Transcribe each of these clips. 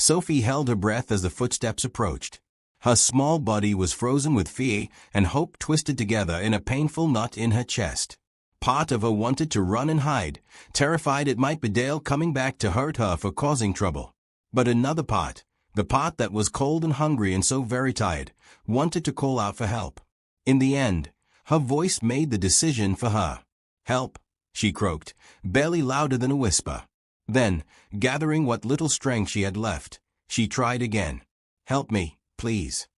Sophie held her breath as the footsteps approached. Her small body was frozen with fear and hope twisted together in a painful knot in her chest. Part of her wanted to run and hide, terrified it might be Dale coming back to hurt her for causing trouble. But another part, the part that was cold and hungry and so very tired, wanted to call out for help. In the end, her voice made the decision for her. "Help," she croaked, barely louder than a whisper. Then, gathering what little strength she had left, she tried again. "Help me, please."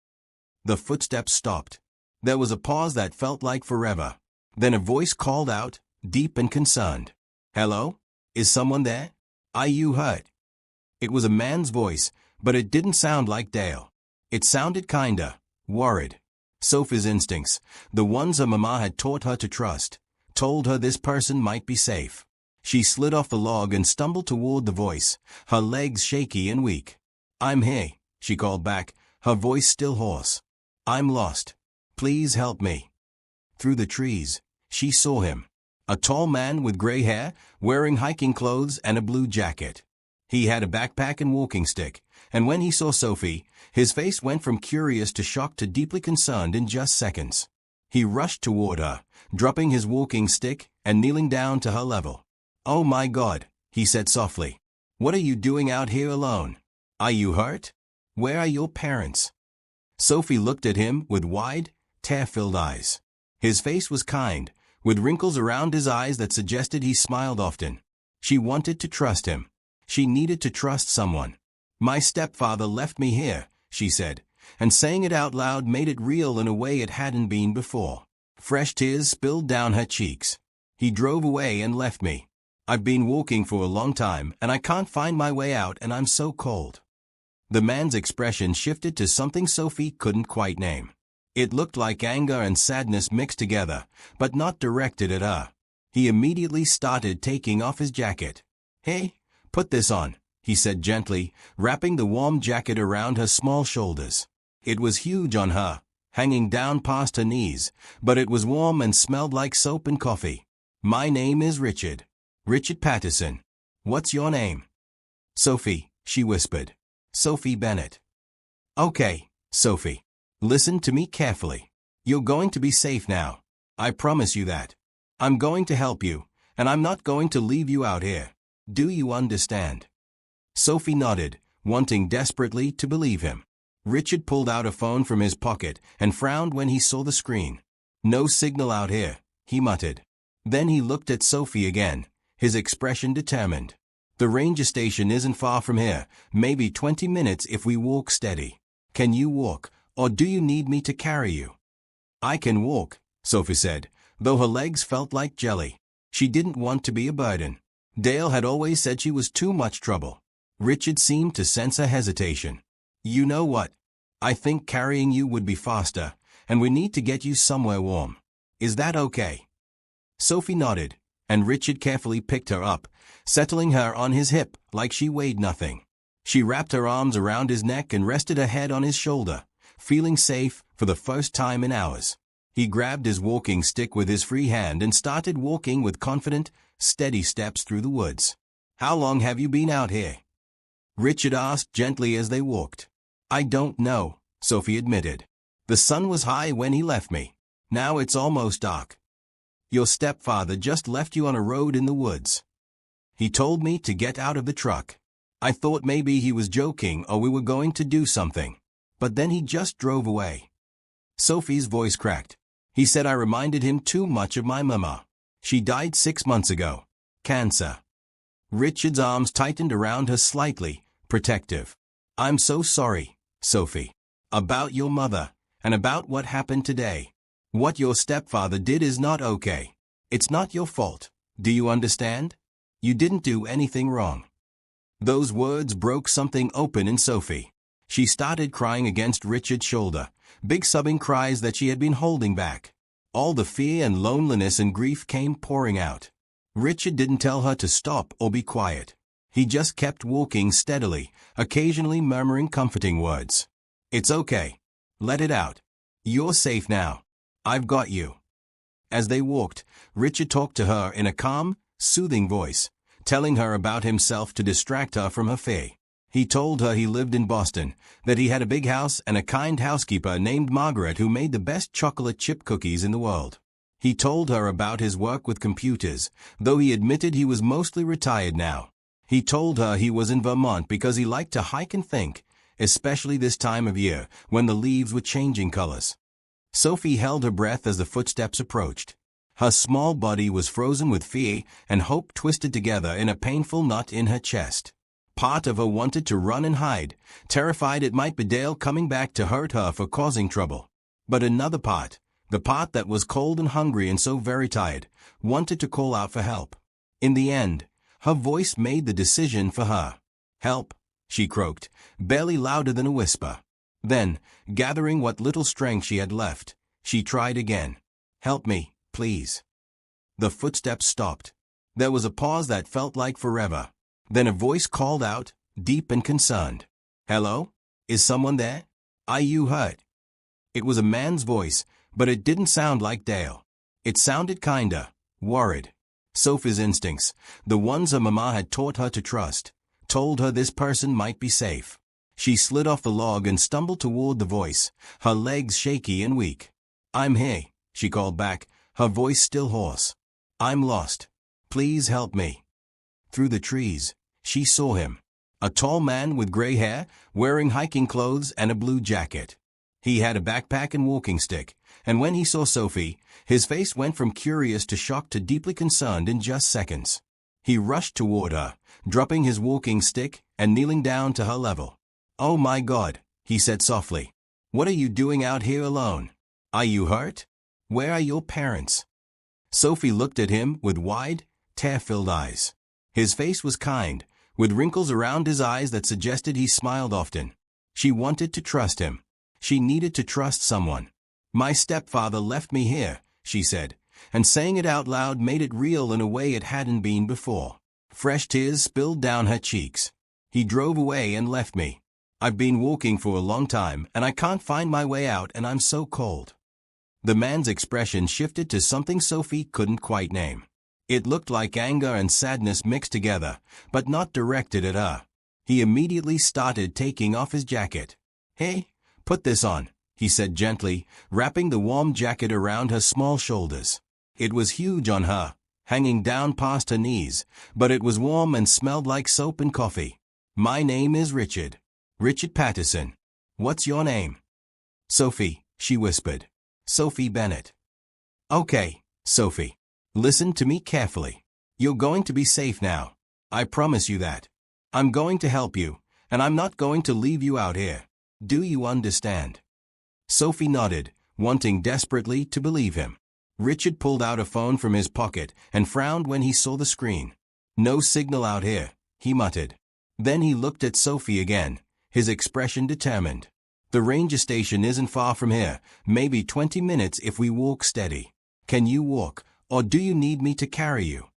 The footsteps stopped. There was a pause that felt like forever. Then a voice called out, deep and concerned. "Hello? Is someone there? Are you hurt?" It was a man's voice, but it didn't sound like Dale. It sounded kinda worried. Sophie's instincts, the ones her mama had taught her to trust, told her this person might be safe. She slid off the log and stumbled toward the voice, her legs shaky and weak. "I'm here," she called back, her voice still hoarse. "I'm lost. Please help me." Through the trees, she saw him. A tall man with gray hair, wearing hiking clothes and a blue jacket. He had a backpack and walking stick, and when he saw Sophie, his face went from curious to shocked to deeply concerned in just seconds. He rushed toward her, dropping his walking stick and kneeling down to her level. "Oh my God," he said softly. "What are you doing out here alone? Are you hurt? Where are your parents?" Sophie looked at him with wide, tear-filled eyes. His face was kind, with wrinkles around his eyes that suggested he smiled often. She wanted to trust him. She needed to trust someone. "My stepfather left me here," she said, and saying it out loud made it real in a way it hadn't been before. Fresh tears spilled down her cheeks. "He drove away and left me. I've been walking for a long time, and I can't find my way out, and I'm so cold." The man's expression shifted to something Sophie couldn't quite name. It looked like anger and sadness mixed together, but not directed at her. He immediately started taking off his jacket. "Hey, put this on," he said gently, wrapping the warm jacket around her small shoulders. It was huge on her, hanging down past her knees, but it was warm and smelled like soap and coffee. "My name is Richard. Richard Patterson. What's your name?" "Sophie," she whispered. "Sophie Bennett." "Okay, Sophie. Listen to me carefully. You're going to be safe now. I promise you that. I'm going to help you, and I'm not going to leave you out here. Do you understand?" Sophie nodded, wanting desperately to believe him. Richard pulled out a phone from his pocket and frowned when he saw the screen. "No signal out here," he muttered. Then he looked at Sophie again, his expression determined. "The ranger station isn't far from here, maybe 20 minutes if we walk steady. Can you walk, or do you need me to carry you?" "I can walk," Sophie said, though her legs felt like jelly. She didn't want to be a burden. Dale had always said she was too much trouble. Richard seemed to sense her hesitation. "You know what? I think carrying you would be faster, and we need to get you somewhere warm. Is that okay?" Sophie nodded, and Richard carefully picked her up, settling her on his hip like she weighed nothing. She wrapped her arms around his neck and rested her head on his shoulder, feeling safe for the first time in hours. He grabbed his walking stick with his free hand and started walking with confident, steady steps through the woods. "How long have you been out here?" Richard asked gently as they walked. "I don't know," Sophie admitted. "The sun was high when he left me. Now it's almost dark. Your stepfather just left you on a road in the woods. He told me to get out of the truck. I thought maybe he was joking or we were going to do something. But then he just drove away." Sophie's voice cracked. "He said I reminded him too much of my mama. She died 6 months ago. Cancer." Richard's arms tightened around her slightly, protective. "I'm so sorry, Sophie. About your mother, and about what happened today. What your stepfather did is not okay. It's not your fault. Do you understand? You didn't do anything wrong." Those words broke something open in Sophie. She started crying against Richard's shoulder, big sobbing cries that she had been holding back. All the fear and loneliness and grief came pouring out. Richard didn't tell her to stop or be quiet. He just kept walking steadily, occasionally murmuring comforting words. "It's okay. Let it out. You're safe now. I've got you." As they walked, Richard talked to her in a calm, soothing voice, telling her about himself to distract her from her fear. He told her he lived in Boston, that he had a big house and a kind housekeeper named Margaret who made the best chocolate chip cookies in the world. He told her about his work with computers, though he admitted he was mostly retired now. He told her he was in Vermont because he liked to hike and think, especially this time of year, when the leaves were changing colors. Sophie held her breath as the footsteps approached. Her small body was frozen with fear and hope twisted together in a painful knot in her chest. Part of her wanted to run and hide, terrified it might be Dale coming back to hurt her for causing trouble. But another part, the part that was cold and hungry and so very tired, wanted to call out for help. In the end, her voice made the decision for her. "Help," she croaked, barely louder than a whisper. Then, gathering what little strength she had left, she tried again. "Help me, please." The footsteps stopped. There was a pause that felt like forever. Then a voice called out, deep and concerned. "Hello? Is someone there? Are you hurt?" It was a man's voice, but it didn't sound like Dale. It sounded kinda worried. Sophie's instincts, the ones her mama had taught her to trust, told her this person might be safe. She slid off the log and stumbled toward the voice, her legs shaky and weak. "I'm here," she called back, her voice still hoarse. "I'm lost. Please help me." Through the trees, she saw him. A tall man with gray hair, wearing hiking clothes and a blue jacket. He had a backpack and walking stick, and when he saw Sophie, his face went from curious to shocked to deeply concerned in just seconds. He rushed toward her, dropping his walking stick and kneeling down to her level. "Oh my God," he said softly. "What are you doing out here alone? Are you hurt? Where are your parents?" Sophie looked at him with wide, tear-filled eyes. His face was kind, with wrinkles around his eyes that suggested he smiled often. She wanted to trust him. She needed to trust someone. "My stepfather left me here," she said, and saying it out loud made it real in a way it hadn't been before. Fresh tears spilled down her cheeks. "He drove away and left me. I've been walking for a long time, and I can't find my way out, and I'm so cold." The man's expression shifted to something Sophie couldn't quite name. It looked like anger and sadness mixed together, but not directed at her. He immediately started taking off his jacket. "Hey, put this on," he said gently, wrapping the warm jacket around her small shoulders. It was huge on her, hanging down past her knees, but it was warm and smelled like soap and coffee. "My name is Richard. Richard Patterson. What's your name?" "Sophie," she whispered. "Sophie Bennett." "Okay, Sophie. Listen to me carefully. You're going to be safe now. I promise you that. I'm going to help you, and I'm not going to leave you out here. Do you understand?" Sophie nodded, wanting desperately to believe him. Richard pulled out a phone from his pocket and frowned when he saw the screen. "No signal out here," he muttered. Then he looked at Sophie again, his expression determined. "The ranger station isn't far from here, maybe 20 minutes if we walk steady. Can you walk, or do you need me to carry you?"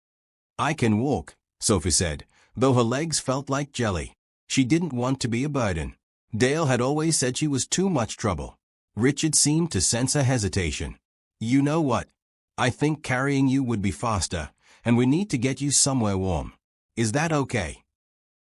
"I can walk," Sophie said, though her legs felt like jelly. She didn't want to be a burden. Dale had always said she was too much trouble. Richard seemed to sense her hesitation. "You know what? I think carrying you would be faster, and we need to get you somewhere warm. Is that okay?"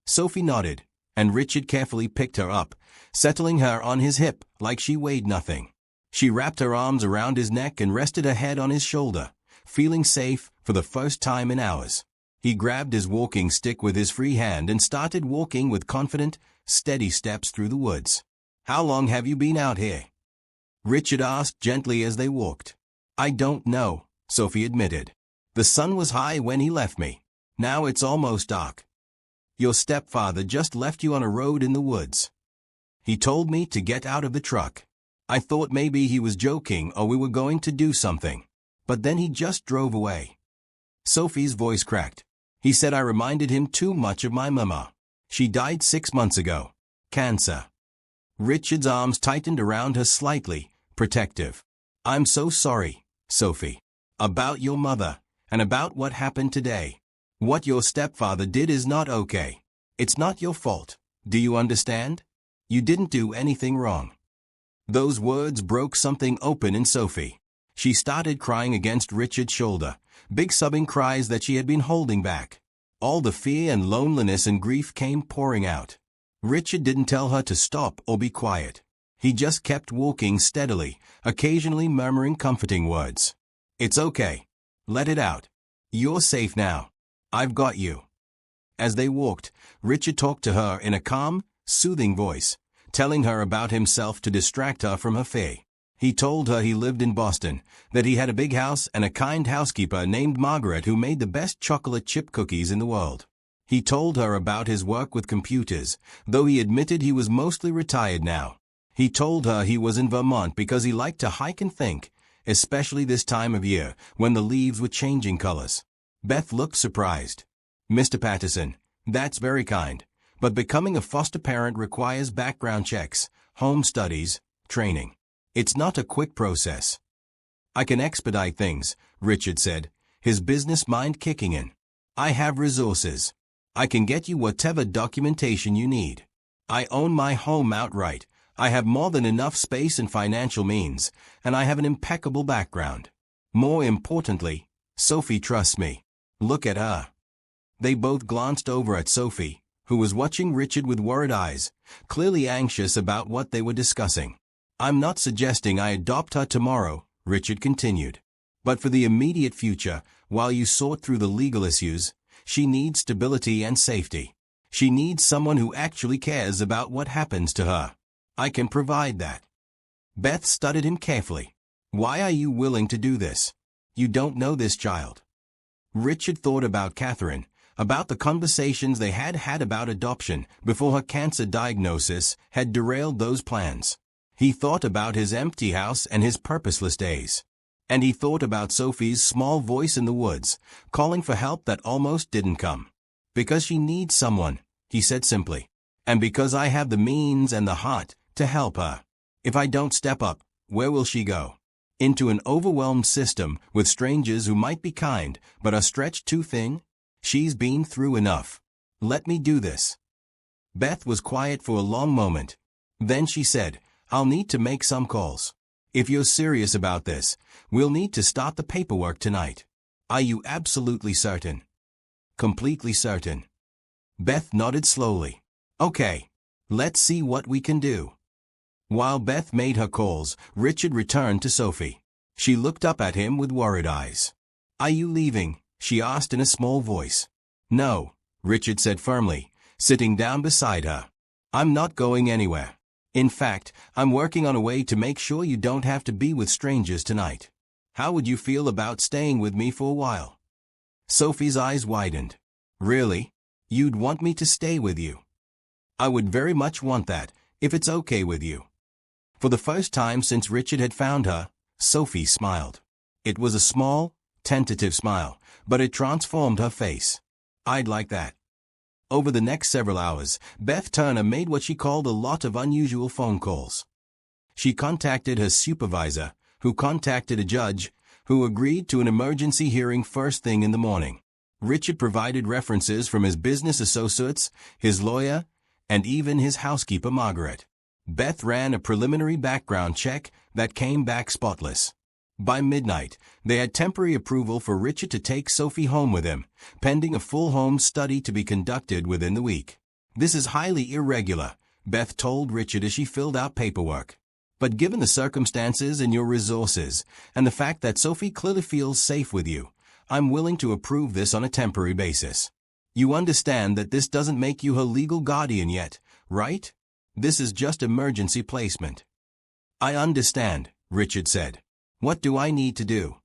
Sophie nodded, and Richard carefully picked her up, settling her on his hip like she weighed nothing. She wrapped her arms around his neck and rested her head on his shoulder, feeling safe for the first time in hours. He grabbed his walking stick with his free hand and started walking with confident, steady steps through the woods. "How long have you been out here?" Richard asked gently as they walked. "I don't know," Sophie admitted. "The sun was high when he left me. Now it's almost dark." "Your stepfather just left you on a road in the woods. He told me to get out of the truck. I thought maybe he was joking or we were going to do something. But then he just drove away." Sophie's voice cracked. "He said I reminded him too much of my mama. She died 6 months ago. Cancer." Richard's arms tightened around her slightly, protective. "I'm so sorry, Sophie. About your mother, and about what happened today. What your stepfather did is not okay. It's not your fault. Do you understand? You didn't do anything wrong." Those words broke something open in Sophie. She started crying against Richard's shoulder, big sobbing cries that she had been holding back. All the fear and loneliness and grief came pouring out. Richard didn't tell her to stop or be quiet. He just kept walking steadily, occasionally murmuring comforting words. "It's okay. Let it out. You're safe now. I've got you." As they walked, Richard talked to her in a calm, soothing voice, telling her about himself to distract her from her fear. He told her he lived in Boston, that he had a big house and a kind housekeeper named Margaret who made the best chocolate chip cookies in the world. He told her about his work with computers, though he admitted he was mostly retired now. He told her he was in Vermont because he liked to hike and think, especially this time of year when the leaves were changing colors. Beth looked surprised. "Mr. Patterson, that's very kind, but becoming a foster parent requires background checks, home studies, training. It's not a quick process." "I can expedite things," Richard said, his business mind kicking in. "I have resources. I can get you whatever documentation you need. I own my home outright. I have more than enough space and financial means, and I have an impeccable background. More importantly, Sophie trusts me. Look at her." They both glanced over at Sophie, who was watching Richard with worried eyes, clearly anxious about what they were discussing. "I'm not suggesting I adopt her tomorrow," Richard continued. "But for the immediate future, while you sort through the legal issues, she needs stability and safety. She needs someone who actually cares about what happens to her. I can provide that." Beth studied him carefully. "Why are you willing to do this? You don't know this child." Richard thought about Catherine, about the conversations they had had about adoption before her cancer diagnosis had derailed those plans. He thought about his empty house and his purposeless days. And he thought about Sophie's small voice in the woods, calling for help that almost didn't come. "Because she needs someone," he said simply. "And because I have the means and the heart to help her. If I don't step up, where will she go? Into an overwhelmed system with strangers who might be kind but are stretched too thin? She's been through enough. Let me do this." Beth was quiet for a long moment. Then she said, "I'll need to make some calls. If you're serious about this, we'll need to start the paperwork tonight. Are you absolutely certain?" "Completely certain." Beth nodded slowly. "Okay. Let's see what we can do." While Beth made her calls, Richard returned to Sophie. She looked up at him with worried eyes. "Are you leaving?" she asked in a small voice. "No," Richard said firmly, sitting down beside her. "I'm not going anywhere. In fact, I'm working on a way to make sure you don't have to be with strangers tonight. How would you feel about staying with me for a while?" Sophie's eyes widened. "Really? You'd want me to stay with you?" "I would very much want that, if it's okay with you." For the first time since Richard had found her, Sophie smiled. It was a small, tentative smile, but it transformed her face. "I'd like that." Over the next several hours, Beth Turner made what she called a lot of unusual phone calls. She contacted her supervisor, who contacted a judge, who agreed to an emergency hearing first thing in the morning. Richard provided references from his business associates, his lawyer, and even his housekeeper Margaret. Beth ran a preliminary background check that came back spotless. By midnight, they had temporary approval for Richard to take Sophie home with him, pending a full home study to be conducted within the week. "This is highly irregular," Beth told Richard as she filled out paperwork. "But given the circumstances and your resources, and the fact that Sophie clearly feels safe with you, I'm willing to approve this on a temporary basis. You understand that this doesn't make you her legal guardian yet, right? This is just emergency placement." "I understand," Richard said. "What do I need to do?"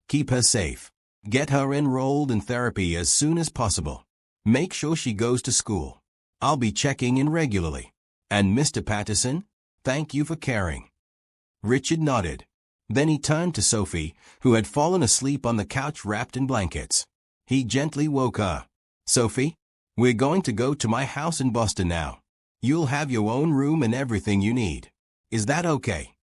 "Keep her safe. Get her enrolled in therapy as soon as possible. Make sure she goes to school. I'll be checking in regularly. And Mr. Patterson, thank you for caring." Richard nodded. Then he turned to Sophie, who had fallen asleep on the couch wrapped in blankets. He gently woke her. "Sophie, we're going to go to my house in Boston now. You'll have your own room and everything you need. Is that okay?"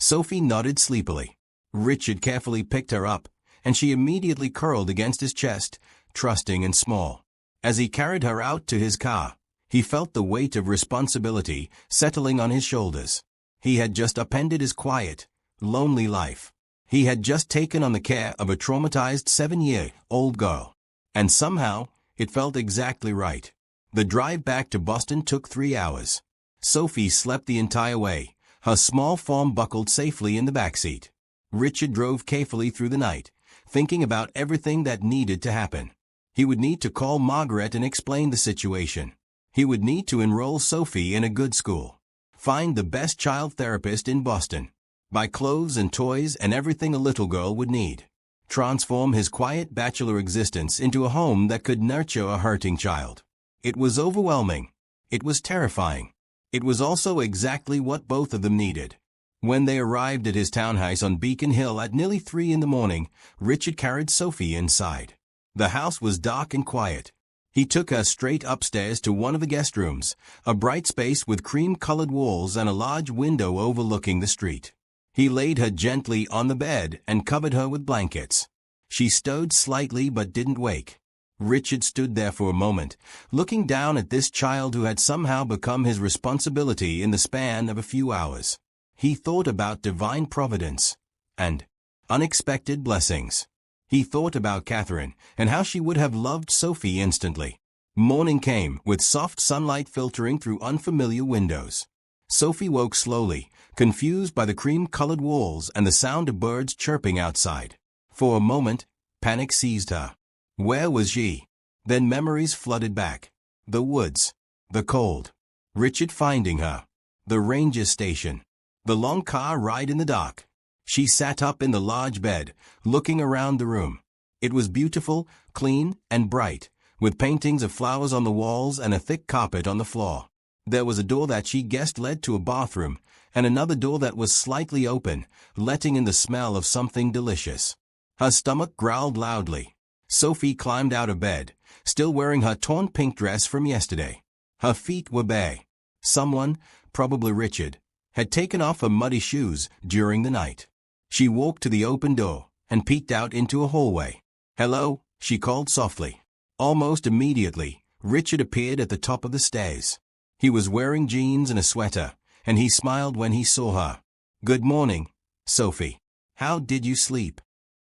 Sophie nodded sleepily. Richard carefully picked her up, and she immediately curled against his chest, trusting and small. As he carried her out to his car, he felt the weight of responsibility settling on his shoulders. He had just upended his quiet, lonely life. He had just taken on the care of a traumatized 7-year-old girl. And somehow, it felt exactly right. The drive back to Boston took 3 hours. Sophie slept the entire way, her small form buckled safely in the backseat. Richard drove carefully through the night, thinking about everything that needed to happen. He would need to call Margaret and explain the situation. He would need to enroll Sophie in a good school. Find the best child therapist in Boston. Buy clothes and toys and everything a little girl would need. Transform his quiet bachelor existence into a home that could nurture a hurting child. It was overwhelming. It was terrifying. It was also exactly what both of them needed. When they arrived at his townhouse on Beacon Hill at nearly 3 in the morning, Richard carried Sophie inside. The house was dark and quiet. He took her straight upstairs to one of the guest rooms, a bright space with cream-colored walls and a large window overlooking the street. He laid her gently on the bed and covered her with blankets. She stirred slightly but didn't wake. Richard stood there for a moment, looking down at this child who had somehow become his responsibility in the span of a few hours. He thought about divine providence and unexpected blessings. He thought about Catherine and how she would have loved Sophie instantly. Morning came, with soft sunlight filtering through unfamiliar windows. Sophie woke slowly, confused by the cream-colored walls and the sound of birds chirping outside. For a moment, panic seized her. Where was she? Then memories flooded back. The woods. The cold. Richard finding her. The ranger station. The long car ride in the dark. She sat up in the large bed, looking around the room. It was beautiful, clean, and bright, with paintings of flowers on the walls and a thick carpet on the floor. There was a door that she guessed led to a bathroom, and another door that was slightly open, letting in the smell of something delicious. Her stomach growled loudly. Sophie climbed out of bed, still wearing her torn pink dress from yesterday. Her feet were bare. Someone, probably Richard, had taken off her muddy shoes during the night. She walked to the open door and peeked out into a hallway. "Hello," she called softly. Almost immediately, Richard appeared at the top of the stairs. He was wearing jeans and a sweater, and he smiled when he saw her. "Good morning, Sophie. How did you sleep?"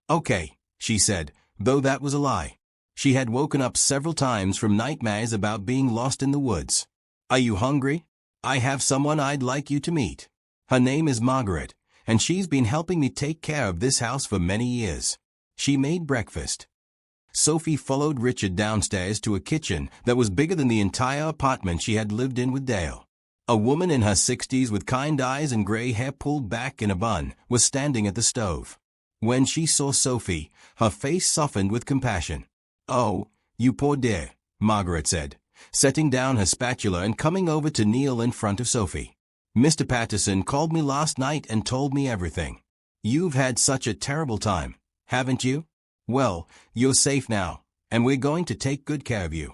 "Okay," she said, though that was a lie. She had woken up several times from nightmares about being lost in the woods. "Are you hungry? I have someone I'd like you to meet. Her name is Margaret, and she's been helping me take care of this house for many years." She made breakfast. Sophie followed Richard downstairs to a kitchen that was bigger than the entire apartment she had lived in with Dale. A woman in her 60s with kind eyes and gray hair pulled back in a bun was standing at the stove. When she saw Sophie, her face softened with compassion. "Oh, you poor dear," Margaret said, setting down her spatula and coming over to kneel in front of Sophie. "Mr. Patterson called me last night and told me everything. You've had such a terrible time, haven't you? Well, you're safe now, and we're going to take good care of you."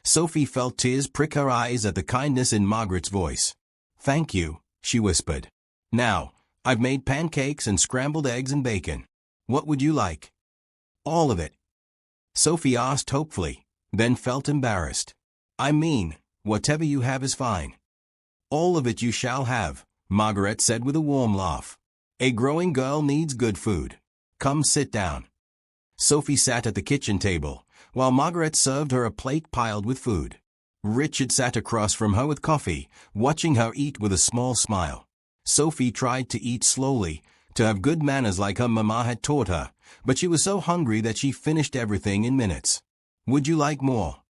Sophie felt tears prick her eyes at the kindness in Margaret's voice. "Thank you," she whispered. "Now, I've made pancakes and scrambled eggs and bacon. What would you like?" "All of it," Sophie asked hopefully, then felt embarrassed. "I mean, whatever you have is fine." "All of it you shall have," Margaret said with a warm laugh. "A growing girl needs good food. Come sit down." Sophie sat at the kitchen table, while Margaret served her a plate piled with food. Richard sat across from her with coffee, watching her eat with a small smile. Sophie tried to eat slowly, to have good manners like her mama had taught her, but she was so hungry that she finished everything in minutes. "Would you like more?"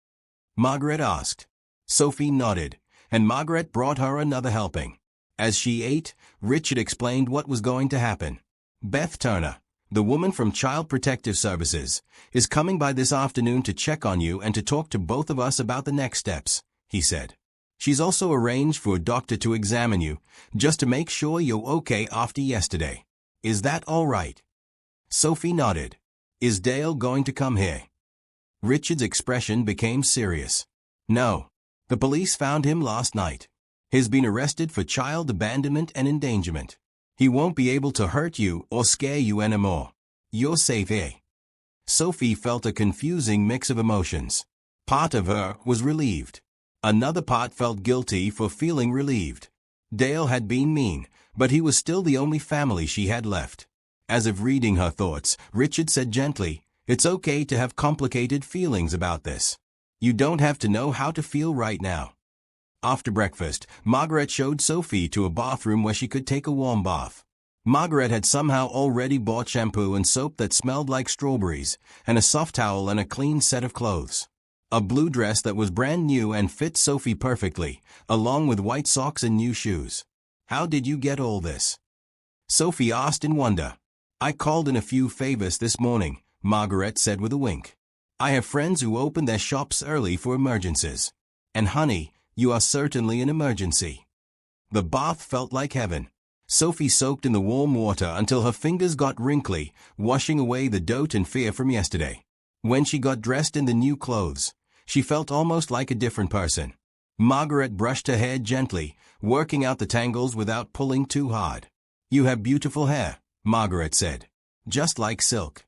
Margaret asked. Sophie nodded, and Margaret brought her another helping. As she ate, Richard explained what was going to happen. "Beth Turner, the woman from Child Protective Services, is coming by this afternoon to check on you and to talk to both of us about the next steps," he said. "She's also arranged for a doctor to examine you, just to make sure you're okay after yesterday. Is that all right?" Sophie nodded. "Is Dale going to come here?" Richard's expression became serious. "No. The police found him last night. He's been arrested for child abandonment and endangerment. He won't be able to hurt you or scare you anymore. You're safe here." Sophie felt a confusing mix of emotions. Part of her was relieved. Another part felt guilty for feeling relieved. Dale had been mean, but he was still the only family she had left. As if reading her thoughts, Richard said gently, "It's okay to have complicated feelings about this. You don't have to know how to feel right now. After breakfast, Margaret showed Sophie to a bathroom where she could take a warm bath. Margaret had somehow already bought shampoo and soap that smelled like strawberries, and a soft towel and a clean set of clothes. A blue dress that was brand new and fit Sophie perfectly, along with white socks and new shoes. How did you get all this? Sophie asked in wonder. I called in a few favors this morning, Margaret said with a wink. I have friends who open their shops early for emergencies. And honey, you are certainly an emergency. The bath felt like heaven. Sophie soaked in the warm water until her fingers got wrinkly, washing away the dirt and fear from yesterday. When she got dressed in the new clothes, she felt almost like a different person. Margaret brushed her hair gently, working out the tangles without pulling too hard. You have beautiful hair, Margaret said. Just like silk.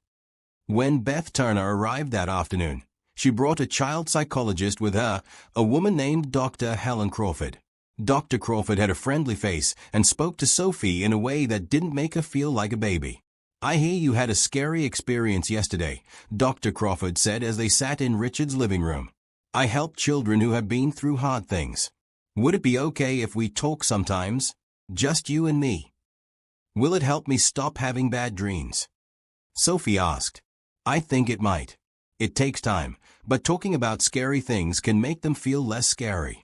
When Beth Turner arrived that afternoon, she brought a child psychologist with her, a woman named Dr. Helen Crawford. Dr. Crawford had a friendly face and spoke to Sophie in a way that didn't make her feel like a baby. I hear you had a scary experience yesterday, Dr. Crawford said as they sat in Richard's living room. I help children who have been through hard things. Would it be okay if we talk sometimes? Just you and me. Will it help me stop having bad dreams? Sophie asked. I think it might. It takes time, but talking about scary things can make them feel less scary.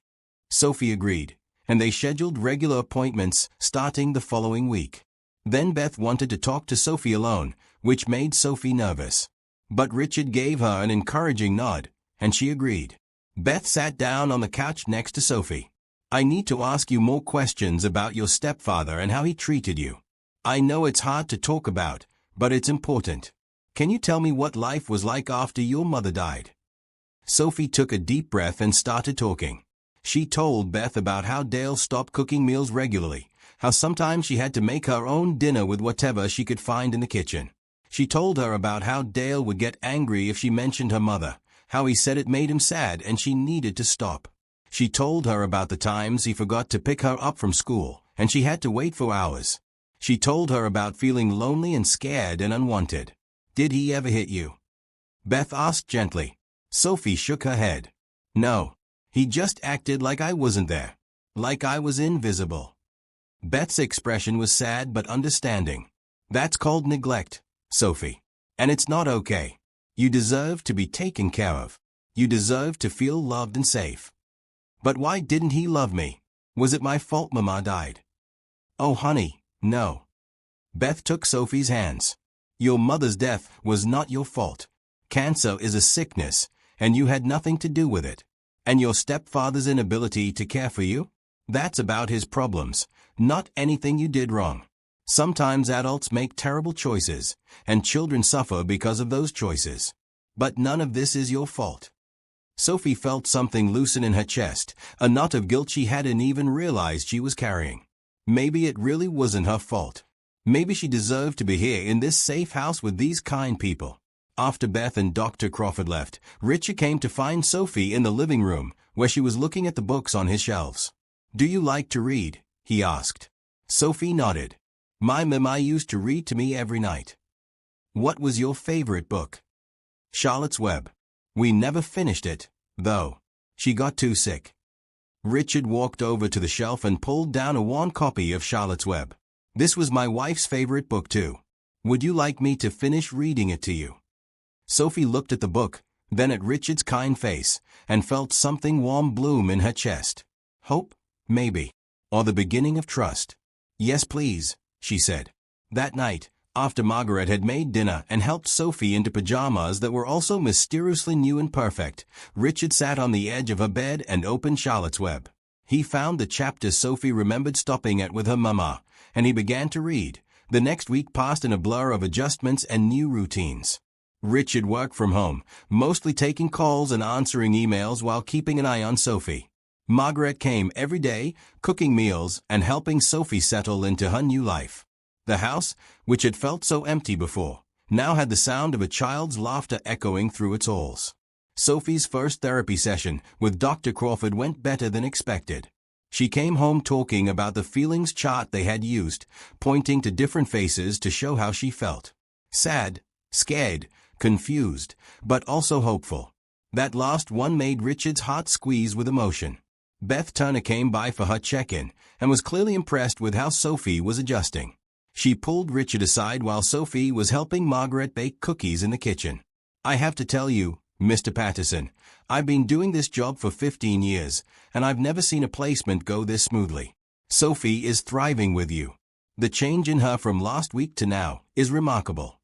Sophie agreed, and they scheduled regular appointments starting the following week. Then Beth wanted to talk to Sophie alone, which made Sophie nervous. But Richard gave her an encouraging nod, and she agreed. Beth sat down on the couch next to Sophie. I need to ask you more questions about your stepfather and how he treated you. I know it's hard to talk about, but it's important. Can you tell me what life was like after your mother died? Sophie took a deep breath and started talking. She told Beth about how Dale stopped cooking meals regularly, how sometimes she had to make her own dinner with whatever she could find in the kitchen. She told her about how Dale would get angry if she mentioned her mother, how he said it made him sad and she needed to stop. She told her about the times he forgot to pick her up from school, and she had to wait for hours. She told her about feeling lonely and scared and unwanted. Did he ever hit you? Beth asked gently. Sophie shook her head. No. He just acted like I wasn't there. Like I was invisible. Beth's expression was sad but understanding. That's called neglect, Sophie. And it's not okay. You deserve to be taken care of. You deserve to feel loved and safe. But why didn't he love me? Was it my fault Mama died? Oh honey, no. Beth took Sophie's hands. Your mother's death was not your fault. Cancer is a sickness, and you had nothing to do with it. And your stepfather's inability to care for you? That's about his problems, not anything you did wrong. Sometimes adults make terrible choices, and children suffer because of those choices. But none of this is your fault. Sophie felt something loosen in her chest, a knot of guilt she hadn't even realized she was carrying. Maybe it really wasn't her fault. Maybe she deserved to be here in this safe house with these kind people. After Beth and Dr. Crawford left, Richard came to find Sophie in the living room, where she was looking at the books on his shelves. Do you like to read? He asked. Sophie nodded. My mama used to read to me every night. What was your favorite book? Charlotte's Web. We never finished it, though. She got too sick. Richard walked over to the shelf and pulled down a worn copy of Charlotte's Web. This was my wife's favorite book too. Would you like me to finish reading it to you? Sophie looked at the book, then at Richard's kind face, and felt something warm bloom in her chest. Hope, maybe. Or the beginning of trust. Yes, please, she said. That night, after Margaret had made dinner and helped Sophie into pajamas that were also mysteriously new and perfect, Richard sat on the edge of her bed and opened Charlotte's Web. He found the chapter Sophie remembered stopping at with her mama, and he began to read. The next week passed in a blur of adjustments and new routines. Richard worked from home, mostly taking calls and answering emails while keeping an eye on Sophie. Margaret came every day, cooking meals and helping Sophie settle into her new life. The house, which had felt so empty before, now had the sound of a child's laughter echoing through its halls. Sophie's first therapy session with Dr. Crawford went better than expected. She came home talking about the feelings chart they had used, pointing to different faces to show how she felt. Sad, scared, confused, but also hopeful. That last one made Richard's heart squeeze with emotion. Beth Turner came by for her check-in and was clearly impressed with how Sophie was adjusting. She pulled Richard aside while Sophie was helping Margaret bake cookies in the kitchen. "I have to tell you, Mr. Patterson, I've been doing this job for 15 years, and I've never seen a placement go this smoothly. Sophie is thriving with you. The change in her from last week to now is remarkable."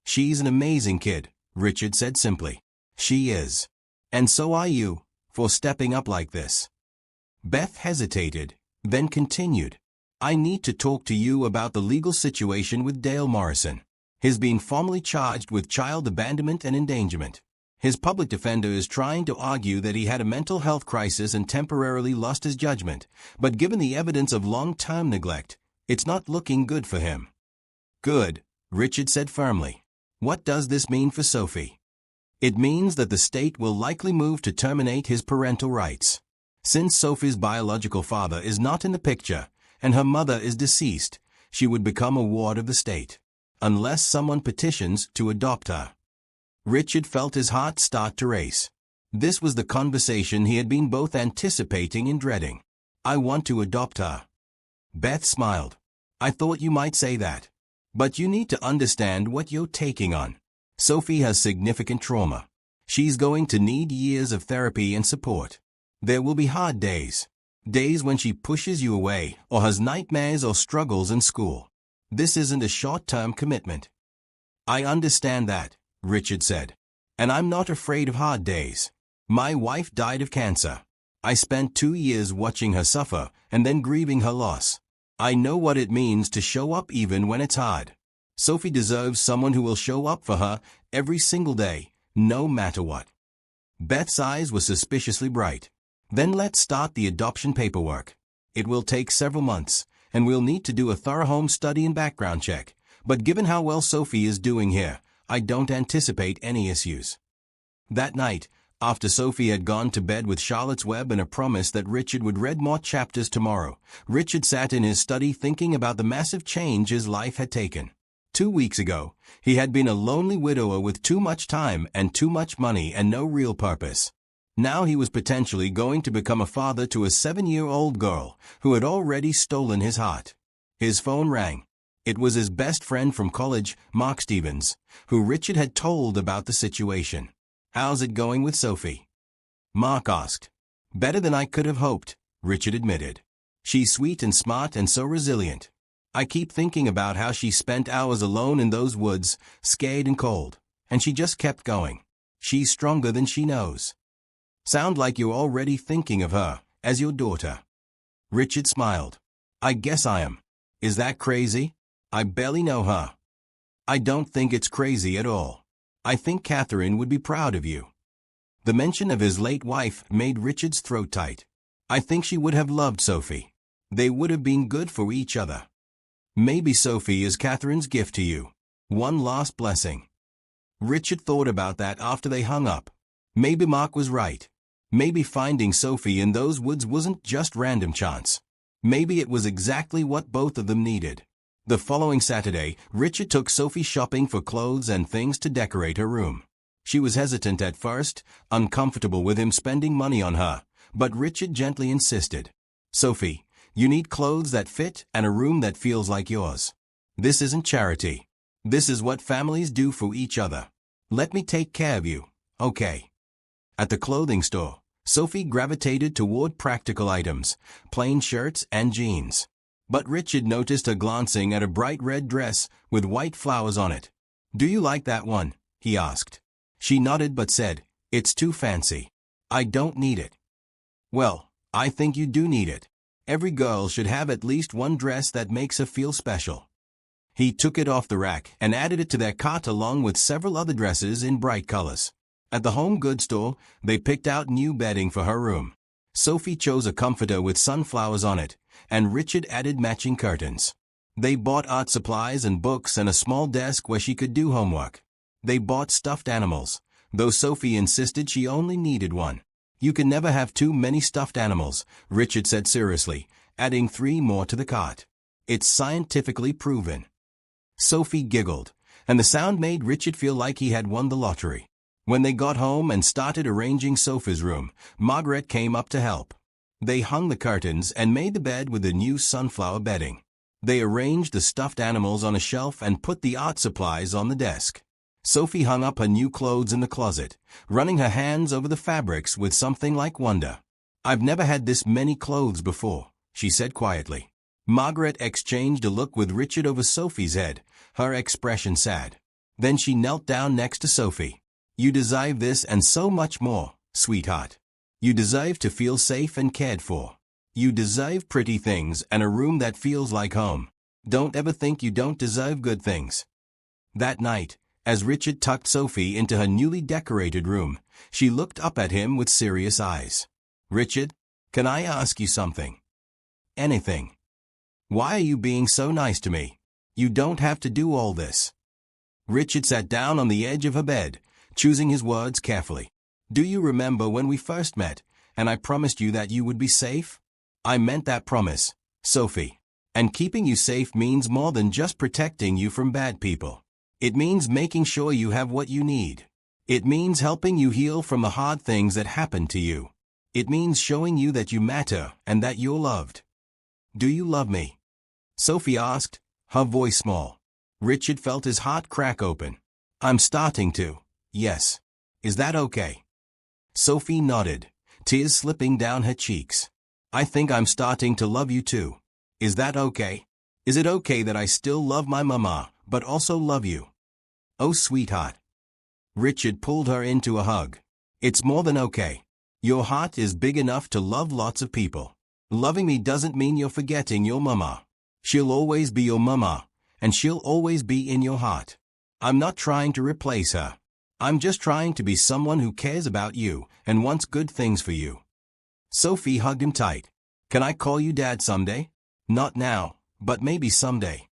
"She's an amazing kid," Richard said simply. "She is. And so are you, for stepping up like this." Beth hesitated, then continued. "I need to talk to you about the legal situation with Dale Morrison. He's been formally charged with child abandonment and endangerment. His public defender is trying to argue that he had a mental health crisis and temporarily lost his judgment, but given the evidence of long-term neglect, it's not looking good for him." "Good," Richard said firmly. "What does this mean for Sophie?" "It means that the state will likely move to terminate his parental rights. Since Sophie's biological father is not in the picture, and her mother is deceased, she would become a ward of the state, unless someone petitions to adopt her." Richard felt his heart start to race. This was the conversation he had been both anticipating and dreading. "I want to adopt her." Beth smiled. "I thought you might say that. But you need to understand what you're taking on. Sophie has significant trauma. She's going to need years of therapy and support. There will be hard days. Days when she pushes you away or has nightmares or struggles in school. This isn't a short-term commitment." "I understand that," Richard said. "And I'm not afraid of hard days. My wife died of cancer. I spent 2 years watching her suffer and then grieving her loss. I know what it means to show up even when it's hard. Sophie deserves someone who will show up for her every single day, no matter what." Beth's eyes were suspiciously bright. "Then let's start the adoption paperwork. It will take several months, and we'll need to do a thorough home study and background check, but given how well Sophie is doing here, I don't anticipate any issues." That night, after Sophie had gone to bed with Charlotte's Web and a promise that Richard would read more chapters tomorrow, Richard sat in his study thinking about the massive change his life had taken. 2 weeks ago, he had been a lonely widower with too much time and too much money and no real purpose. Now he was potentially going to become a father to a 7-year-old girl who had already stolen his heart. His phone rang. It was his best friend from college, Mark Stevens, who Richard had told about the situation. "How's it going with Sophie?" Mark asked. "Better than I could have hoped," Richard admitted. "She's sweet and smart and so resilient. I keep thinking about how she spent hours alone in those woods, scared and cold, and she just kept going. She's stronger than she knows." "Sound like you're already thinking of her as your daughter." Richard smiled. "I guess I am. Is that crazy? I barely know her." "I don't think it's crazy at all. I think Catherine would be proud of you." The mention of his late wife made Richard's throat tight. "I think she would have loved Sophie. They would have been good for each other. Maybe Sophie is Catherine's gift to you. One last blessing." Richard thought about that after they hung up. Maybe Mark was right. Maybe finding Sophie in those woods wasn't just random chance. Maybe it was exactly what both of them needed. The following Saturday, Richard took Sophie shopping for clothes and things to decorate her room. She was hesitant at first, uncomfortable with him spending money on her, but Richard gently insisted. "Sophie, you need clothes that fit and a room that feels like yours. This isn't charity. This is what families do for each other. Let me take care of you, okay?" At the clothing store, Sophie gravitated toward practical items, plain shirts and jeans. But Richard noticed her glancing at a bright red dress with white flowers on it. "Do you like that one?" he asked. She nodded but said, "It's too fancy. I don't need it." "Well, I think you do need it. Every girl should have at least one dress that makes her feel special." He took it off the rack and added it to their cart along with several other dresses in bright colors. At the home goods store, they picked out new bedding for her room. Sophie chose a comforter with sunflowers on it, and Richard added matching curtains. They bought art supplies and books and a small desk where she could do homework. They bought stuffed animals, though Sophie insisted she only needed one. "You can never have too many stuffed animals," Richard said seriously, adding 3 more to the cart. "It's scientifically proven." Sophie giggled, and the sound made Richard feel like he had won the lottery. When they got home and started arranging Sophie's room, Margaret came up to help. They hung the curtains and made the bed with the new sunflower bedding. They arranged the stuffed animals on a shelf and put the art supplies on the desk. Sophie hung up her new clothes in the closet, running her hands over the fabrics with something like wonder. "I've never had this many clothes before," she said quietly. Margaret exchanged a look with Richard over Sophie's head, her expression sad. Then she knelt down next to Sophie. "You deserve this and so much more, sweetheart. You deserve to feel safe and cared for. You deserve pretty things and a room that feels like home. Don't ever think you don't deserve good things." That night, as Richard tucked Sophie into her newly decorated room, she looked up at him with serious eyes. "Richard, can I ask you something?" "Anything." "Why are you being so nice to me? You don't have to do all this." Richard sat down on the edge of her bed, choosing his words carefully. "Do you remember when we first met, and I promised you that you would be safe? I meant that promise, Sophie. And keeping you safe means more than just protecting you from bad people. It means making sure you have what you need. It means helping you heal from the hard things that happened to you. It means showing you that you matter and that you're loved. Do you love me?" Sophie asked, her voice small. Richard felt his heart crack open. "I'm starting to, yes. Is that okay?" Sophie nodded, tears slipping down her cheeks. "I think I'm starting to love you too. Is that okay? Is it okay that I still love my mama, but also love you?" "Oh, sweetheart." Richard pulled her into a hug. "It's more than okay. Your heart is big enough to love lots of people. Loving me doesn't mean you're forgetting your mama. She'll always be your mama, and she'll always be in your heart. I'm not trying to replace her. I'm just trying to be someone who cares about you and wants good things for you." Sophie hugged him tight. "Can I call you Dad someday? Not now, but maybe someday."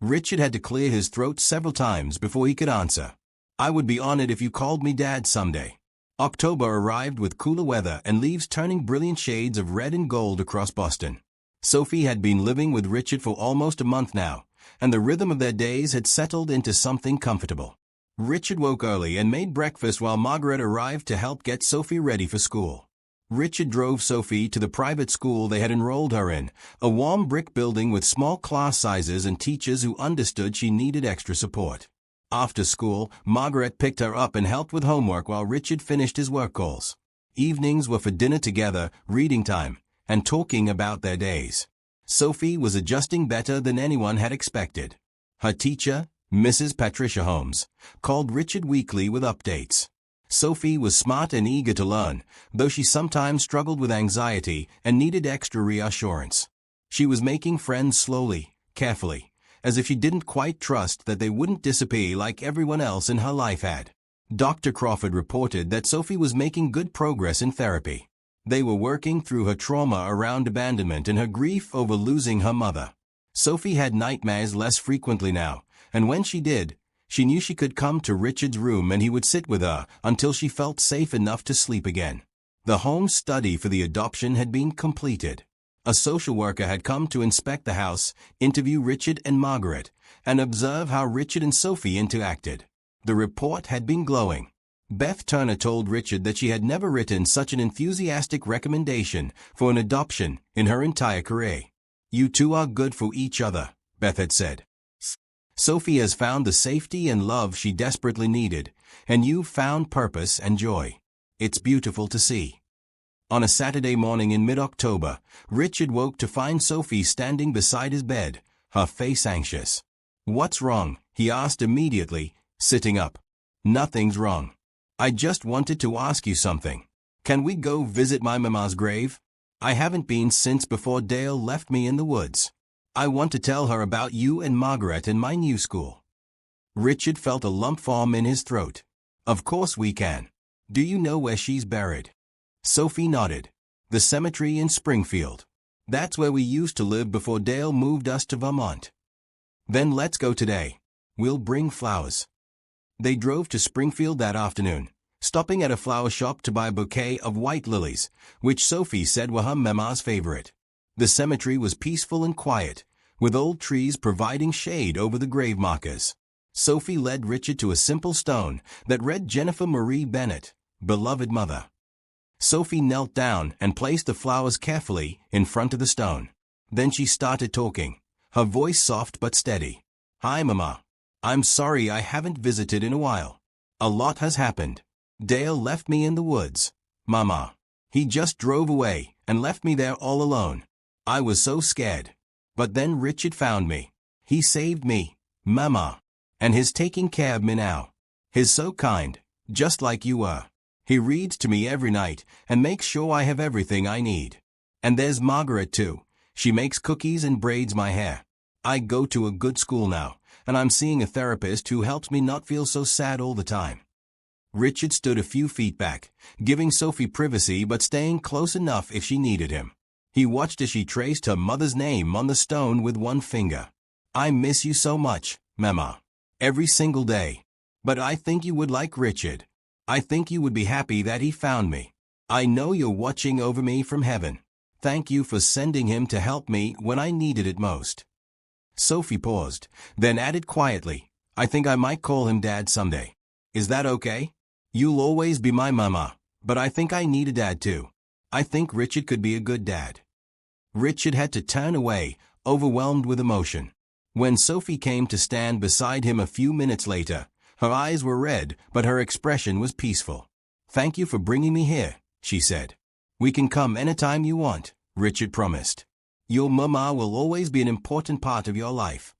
Richard had to clear his throat several times before he could answer. "I would be honored if you called me Dad someday." October arrived with cooler weather and leaves turning brilliant shades of red and gold across Boston. Sophie had been living with Richard for almost a month now, and the rhythm of their days had settled into something comfortable. Richard woke early and made breakfast while Margaret arrived to help get Sophie ready for school. Richard drove Sophie to the private school they had enrolled her in, a warm brick building with small class sizes and teachers who understood she needed extra support. After school, Margaret picked her up and helped with homework while Richard finished his work calls. Evenings were for dinner together, reading time, and talking about their days. Sophie was adjusting better than anyone had expected. Her teacher, Mrs. Patricia Holmes, called Richard weekly with updates. Sophie was smart and eager to learn, though she sometimes struggled with anxiety and needed extra reassurance. She was making friends slowly, carefully, as if she didn't quite trust that they wouldn't disappear like everyone else in her life had. Dr. Crawford reported that Sophie was making good progress in therapy. They were working through her trauma around abandonment and her grief over losing her mother. Sophie had nightmares less frequently now, and when she did, she knew she could come to Richard's room and he would sit with her until she felt safe enough to sleep again. The home study for the adoption had been completed. A social worker had come to inspect the house, interview Richard and Margaret, and observe how Richard and Sophie interacted. The report had been glowing. Beth Turner told Richard that she had never written such an enthusiastic recommendation for an adoption in her entire career. "You two are good for each other," Beth had said. "Sophie has found the safety and love she desperately needed, and you've found purpose and joy. It's beautiful to see." On a Saturday morning in mid-October, Richard woke to find Sophie standing beside his bed, her face anxious. "What's wrong?" he asked immediately, sitting up. "Nothing's wrong. I just wanted to ask you something. Can we go visit my mama's grave? I haven't been since before Dale left me in the woods. I want to tell her about you and Margaret in my new school." Richard felt a lump form in his throat. "Of course we can. Do you know where she's buried?" Sophie nodded. "The cemetery in Springfield. That's where we used to live before Dale moved us to Vermont." "Then let's go today. We'll bring flowers." They drove to Springfield that afternoon, stopping at a flower shop to buy a bouquet of white lilies, which Sophie said were her mama's favorite. The cemetery was peaceful and quiet, with old trees providing shade over the grave markers. Sophie led Richard to a simple stone that read Jennifer Marie Bennett, Beloved Mother. Sophie knelt down and placed the flowers carefully in front of the stone. Then she started talking, her voice soft but steady. Hi, Mama. I'm sorry I haven't visited in a while. A lot has happened. Dale left me in the woods. Mama. He just drove away and left me there all alone. I was so scared. But then Richard found me. He saved me, Mama. And he's taking care of me now. He's so kind, just like you were. He reads to me every night and makes sure I have everything I need. And there's Margaret too. She makes cookies and braids my hair. I go to a good school now, and I'm seeing a therapist who helps me not feel so sad all the time. Richard stood a few feet back, giving Sophie privacy but staying close enough if she needed him. He watched as she traced her mother's name on the stone with one finger. I miss you so much, Mama. Every single day. But I think you would like Richard. I think you would be happy that he found me. I know you're watching over me from heaven. Thank you for sending him to help me when I needed it most. Sophie paused, then added quietly, I think I might call him Dad someday. Is that okay? You'll always be my mama, but I think I need a dad too. I think Richard could be a good dad. Richard had to turn away, overwhelmed with emotion. When Sophie came to stand beside him a few minutes later, her eyes were red, but her expression was peaceful. Thank you for bringing me here, she said. We can come anytime you want, Richard promised. Your mama will always be an important part of your life.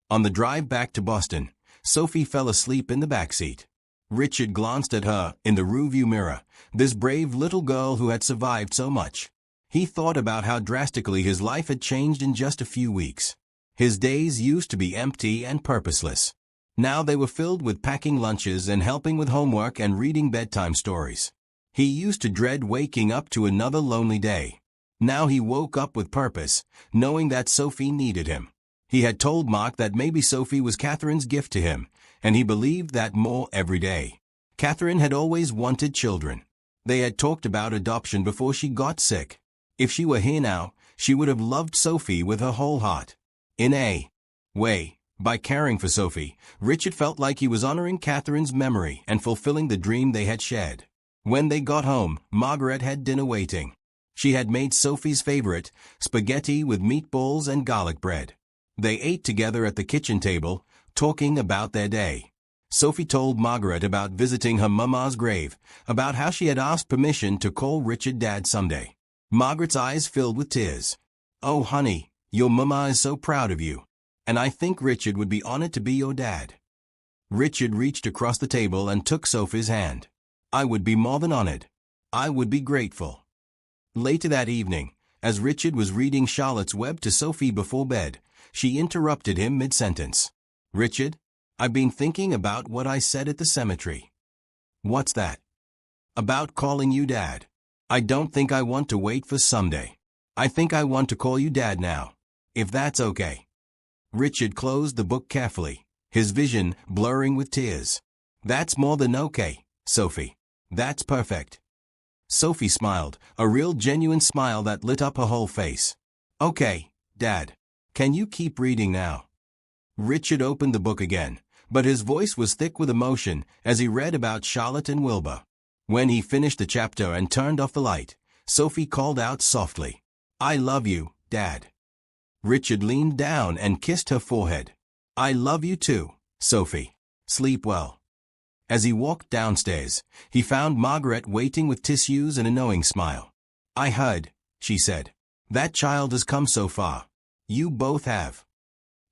On the drive back to Boston, Sophie fell asleep in the backseat. Richard glanced at her in the rearview mirror, this brave little girl who had survived so much. He thought about how drastically his life had changed in just a few weeks. His days used to be empty and purposeless. Now they were filled with packing lunches and helping with homework and reading bedtime stories. He used to dread waking up to another lonely day. Now he woke up with purpose, knowing that Sophie needed him. He had told Mark that maybe Sophie was Catherine's gift to him, and he believed that more every day. Catherine had always wanted children. They had talked about adoption before she got sick. If she were here now, she would have loved Sophie with her whole heart. In a way, by caring for Sophie, Richard felt like he was honoring Catherine's memory and fulfilling the dream they had shared. When they got home, Margaret had dinner waiting. She had made Sophie's favorite, spaghetti with meatballs and garlic bread. They ate together at the kitchen table, talking about their day. Sophie told Margaret about visiting her mama's grave, about how she had asked permission to call Richard Dad someday. Margaret's eyes filled with tears. Oh, honey. Your mama is so proud of you. And I think Richard would be honored to be your dad. Richard reached across the table and took Sophie's hand. I would be more than honored. I would be grateful. Later that evening, as Richard was reading Charlotte's Web to Sophie before bed, she interrupted him mid-sentence. Richard, I've been thinking about what I said at the cemetery. What's that? About calling you Dad. I don't think I want to wait for someday. I think I want to call you Dad now. If that's okay. Richard closed the book carefully, his vision blurring with tears. That's more than okay, Sophie. That's perfect. Sophie smiled, a real genuine smile that lit up her whole face. Okay, Dad. Can you keep reading now? Richard opened the book again, but his voice was thick with emotion as he read about Charlotte and Wilbur. When he finished the chapter and turned off the light, Sophie called out softly, I love you, Dad. Richard leaned down and kissed her forehead. I love you too, Sophie. Sleep well. As he walked downstairs, he found Margaret waiting with tissues and a knowing smile. I heard, she said. That child has come so far. You both have.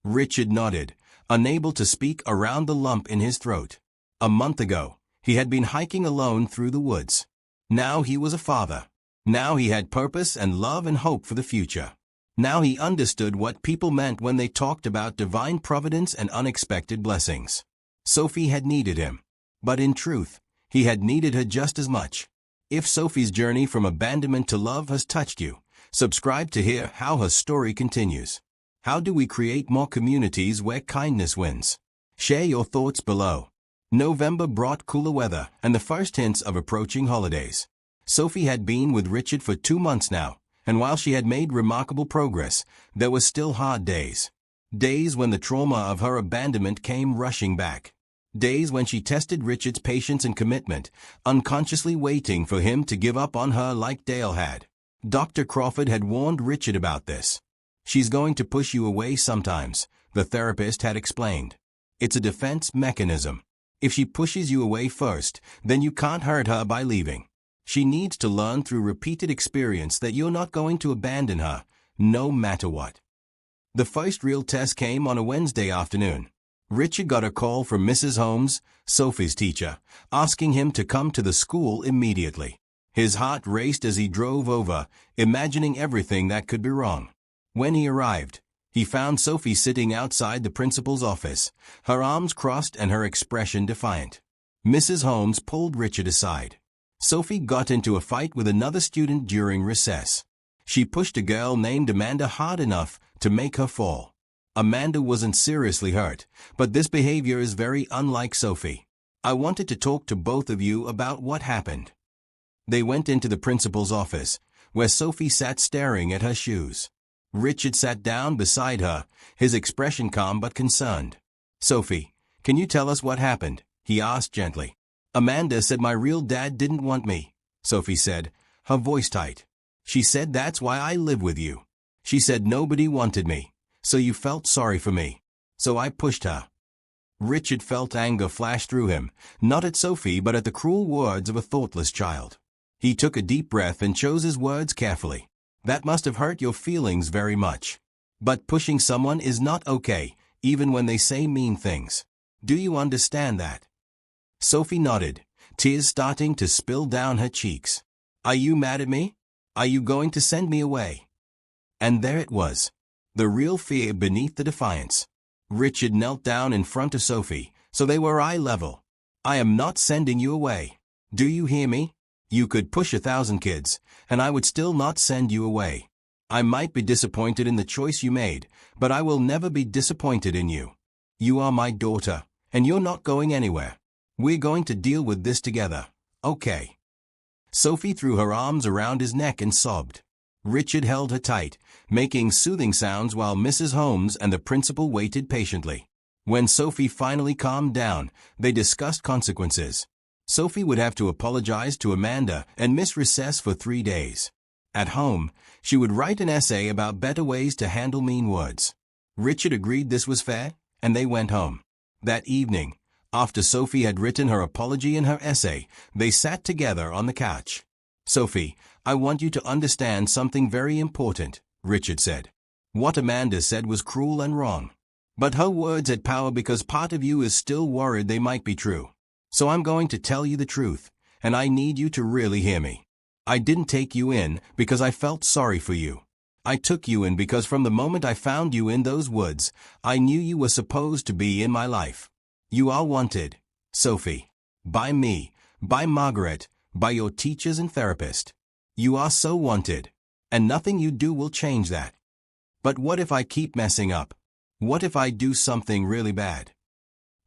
Richard nodded, unable to speak around the lump in his throat. A month ago, he had been hiking alone through the woods. Now he was a father. Now he had purpose and love and hope for the future. Now he understood what people meant when they talked about divine providence and unexpected blessings. Sophie had needed him. But in truth, he had needed her just as much. If Sophie's journey from abandonment to love has touched you, subscribe to hear how her story continues. How do we create more communities where kindness wins? Share your thoughts below. November brought cooler weather and the first hints of approaching holidays. Sophie had been with Richard for 2 months now, and while she had made remarkable progress, there were still hard days. Days when the trauma of her abandonment came rushing back. Days when she tested Richard's patience and commitment, unconsciously waiting for him to give up on her like Dale had. Dr. Crawford had warned Richard about this. "She's going to push you away sometimes," the therapist had explained. "It's a defense mechanism. If she pushes you away first, then you can't hurt her by leaving. She needs to learn through repeated experience that you're not going to abandon her, no matter what." The first real test came on a Wednesday afternoon. Richard got a call from Mrs. Holmes, Sophie's teacher, asking him to come to the school immediately. His heart raced as he drove over, imagining everything that could be wrong. When he arrived, he found Sophie sitting outside the principal's office, her arms crossed and her expression defiant. Mrs. Holmes pulled Richard aside. Sophie got into a fight with another student during recess. She pushed a girl named Amanda hard enough to make her fall. Amanda wasn't seriously hurt, but this behavior is very unlike Sophie. "I wanted to talk to both of you about what happened." They went into the principal's office, where Sophie sat staring at her shoes. Richard sat down beside her, his expression calm but concerned. "Sophie, can you tell us what happened?" he asked gently. "Amanda said my real dad didn't want me," Sophie said, her voice tight. "She said that's why I live with you. She said nobody wanted me, so you felt sorry for me. So I pushed her." Richard felt anger flash through him, not at Sophie but at the cruel words of a thoughtless child. He took a deep breath and chose his words carefully. "That must have hurt your feelings very much. But pushing someone is not okay, even when they say mean things. Do you understand that?" Sophie nodded, tears starting to spill down her cheeks. "Are you mad at me? Are you going to send me away?" And there it was, the real fear beneath the defiance. Richard knelt down in front of Sophie, so they were eye level. "I am not sending you away. Do you hear me? You could push 1,000 kids, and I would still not send you away. I might be disappointed in the choice you made, but I will never be disappointed in you. You are my daughter, and you're not going anywhere. We're going to deal with this together, okay?" Sophie threw her arms around his neck and sobbed. Richard held her tight, making soothing sounds while Mrs. Holmes and the principal waited patiently. When Sophie finally calmed down, they discussed consequences. Sophie would have to apologize to Amanda and miss recess for 3 days. At home, she would write an essay about better ways to handle mean words. Richard agreed this was fair, and they went home. That evening, after Sophie had written her apology and her essay, they sat together on the couch. "Sophie, I want you to understand something very important," Richard said. "What Amanda said was cruel and wrong. But her words had power because part of you is still worried they might be true. So I'm going to tell you the truth, and I need you to really hear me. I didn't take you in because I felt sorry for you. I took you in because from the moment I found you in those woods, I knew you were supposed to be in my life. You are wanted, Sophie. By me, by Margaret, by your teachers and therapist. You are so wanted, and nothing you do will change that. But what if I keep messing up? What if I do something really bad?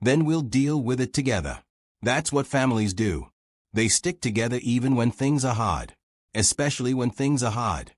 Then we'll deal with it together. That's what families do. They stick together even when things are hard, especially when things are hard."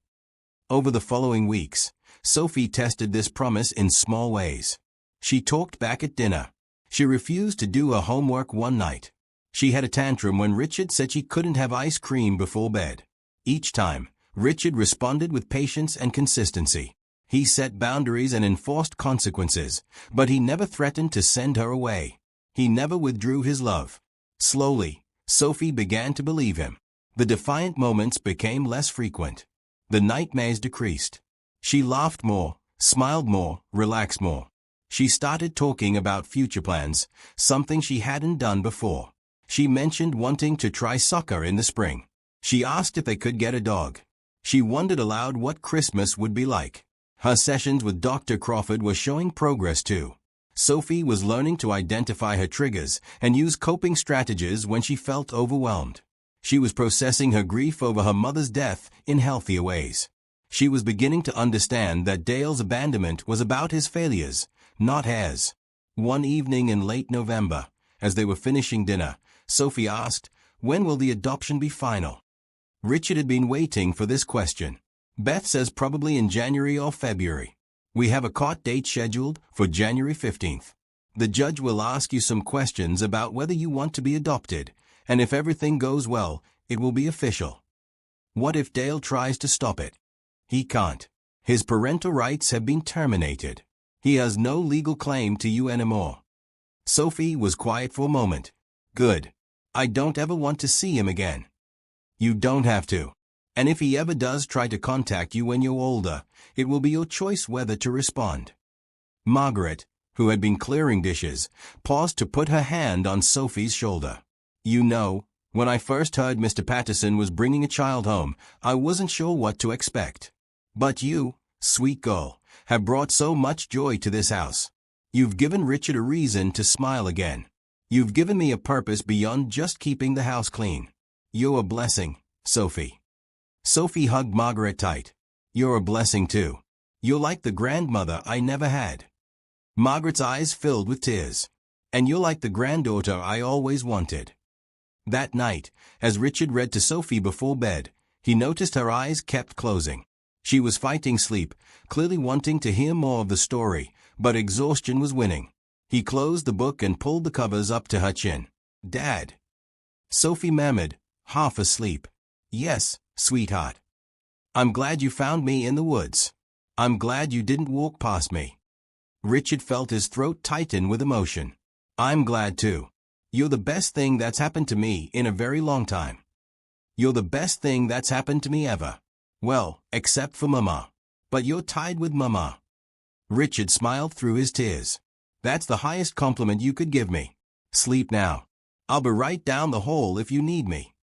Over the following weeks, Sophie tested this promise in small ways. She talked back at dinner. She refused to do her homework one night. She had a tantrum when Richard said she couldn't have ice cream before bed. Each time, Richard responded with patience and consistency. He set boundaries and enforced consequences, but he never threatened to send her away. He never withdrew his love. Slowly, Sophie began to believe him. The defiant moments became less frequent. The nightmares decreased. She laughed more, smiled more, relaxed more. She started talking about future plans, something she hadn't done before. She mentioned wanting to try soccer in the spring. She asked if they could get a dog. She wondered aloud what Christmas would be like. Her sessions with Dr. Crawford were showing progress too. Sophie was learning to identify her triggers and use coping strategies when she felt overwhelmed. She was processing her grief over her mother's death in healthier ways. She was beginning to understand that Dale's abandonment was about his failures, not hers. One evening in late November, as they were finishing dinner, Sophie asked, "When will the adoption be final?" Richard had been waiting for this question. "Beth says probably in January or February." We have a court date scheduled for January 15th. The judge will ask you some questions about whether you want to be adopted, and if everything goes well, it will be official. What if Dale tries to stop it? He can't. His parental rights have been terminated. He has no legal claim to you anymore. Sophie was quiet for a moment. Good. I don't ever want to see him again. You don't have to. And if he ever does try to contact you when you're older, it will be your choice whether to respond. Margaret, who had been clearing dishes, paused to put her hand on Sophie's shoulder. You know, when I first heard Mr. Patterson was bringing a child home, I wasn't sure what to expect. But you, sweet girl, have brought so much joy to this house. You've given Richard a reason to smile again. You've given me a purpose beyond just keeping the house clean. You're a blessing, Sophie. Sophie hugged Margaret tight. You're a blessing too. You're like the grandmother I never had. Margaret's eyes filled with tears. And you're like the granddaughter I always wanted. That night, as Richard read to Sophie before bed, he noticed her eyes kept closing. She was fighting sleep, clearly wanting to hear more of the story, but exhaustion was winning. He closed the book and pulled the covers up to her chin. Dad. Sophie murmured, half asleep. Yes, sweetheart. I'm glad you found me in the woods. I'm glad you didn't walk past me. Richard felt his throat tighten with emotion. I'm glad too. You're the best thing that's happened to me in a very long time. You're the best thing that's happened to me ever. Well, except for Mama. But you're tied with Mama. Richard smiled through his tears. That's the highest compliment you could give me. Sleep now. I'll be right down the hall if you need me.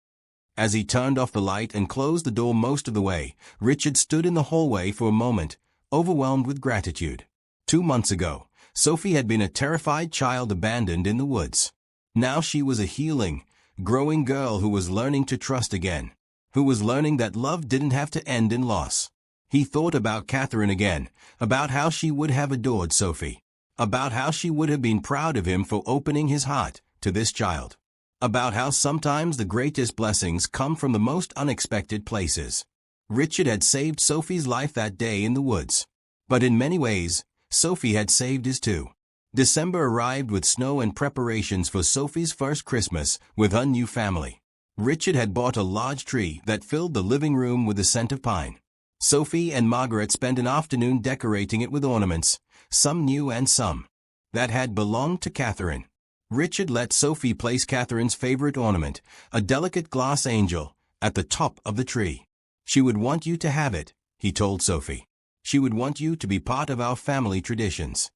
As he turned off the light and closed the door most of the way, Richard stood in the hallway for a moment, overwhelmed with gratitude. 2 months ago, Sophie had been a terrified child abandoned in the woods. Now she was a healing, growing girl who was learning to trust again, who was learning that love didn't have to end in loss. He thought about Catherine again, about how she would have adored Sophie, about how she would have been proud of him for opening his heart to this child, about how sometimes the greatest blessings come from the most unexpected places. Richard had saved Sophie's life that day in the woods. But in many ways, Sophie had saved his too. December arrived with snow and preparations for Sophie's first Christmas with her new family. Richard had bought a large tree that filled the living room with the scent of pine. Sophie and Margaret spent an afternoon decorating it with ornaments, some new and some that had belonged to Catherine. Richard let Sophie place Catherine's favorite ornament, a delicate glass angel, at the top of the tree. She would want you to have it, he told Sophie. She would want you to be part of our family traditions.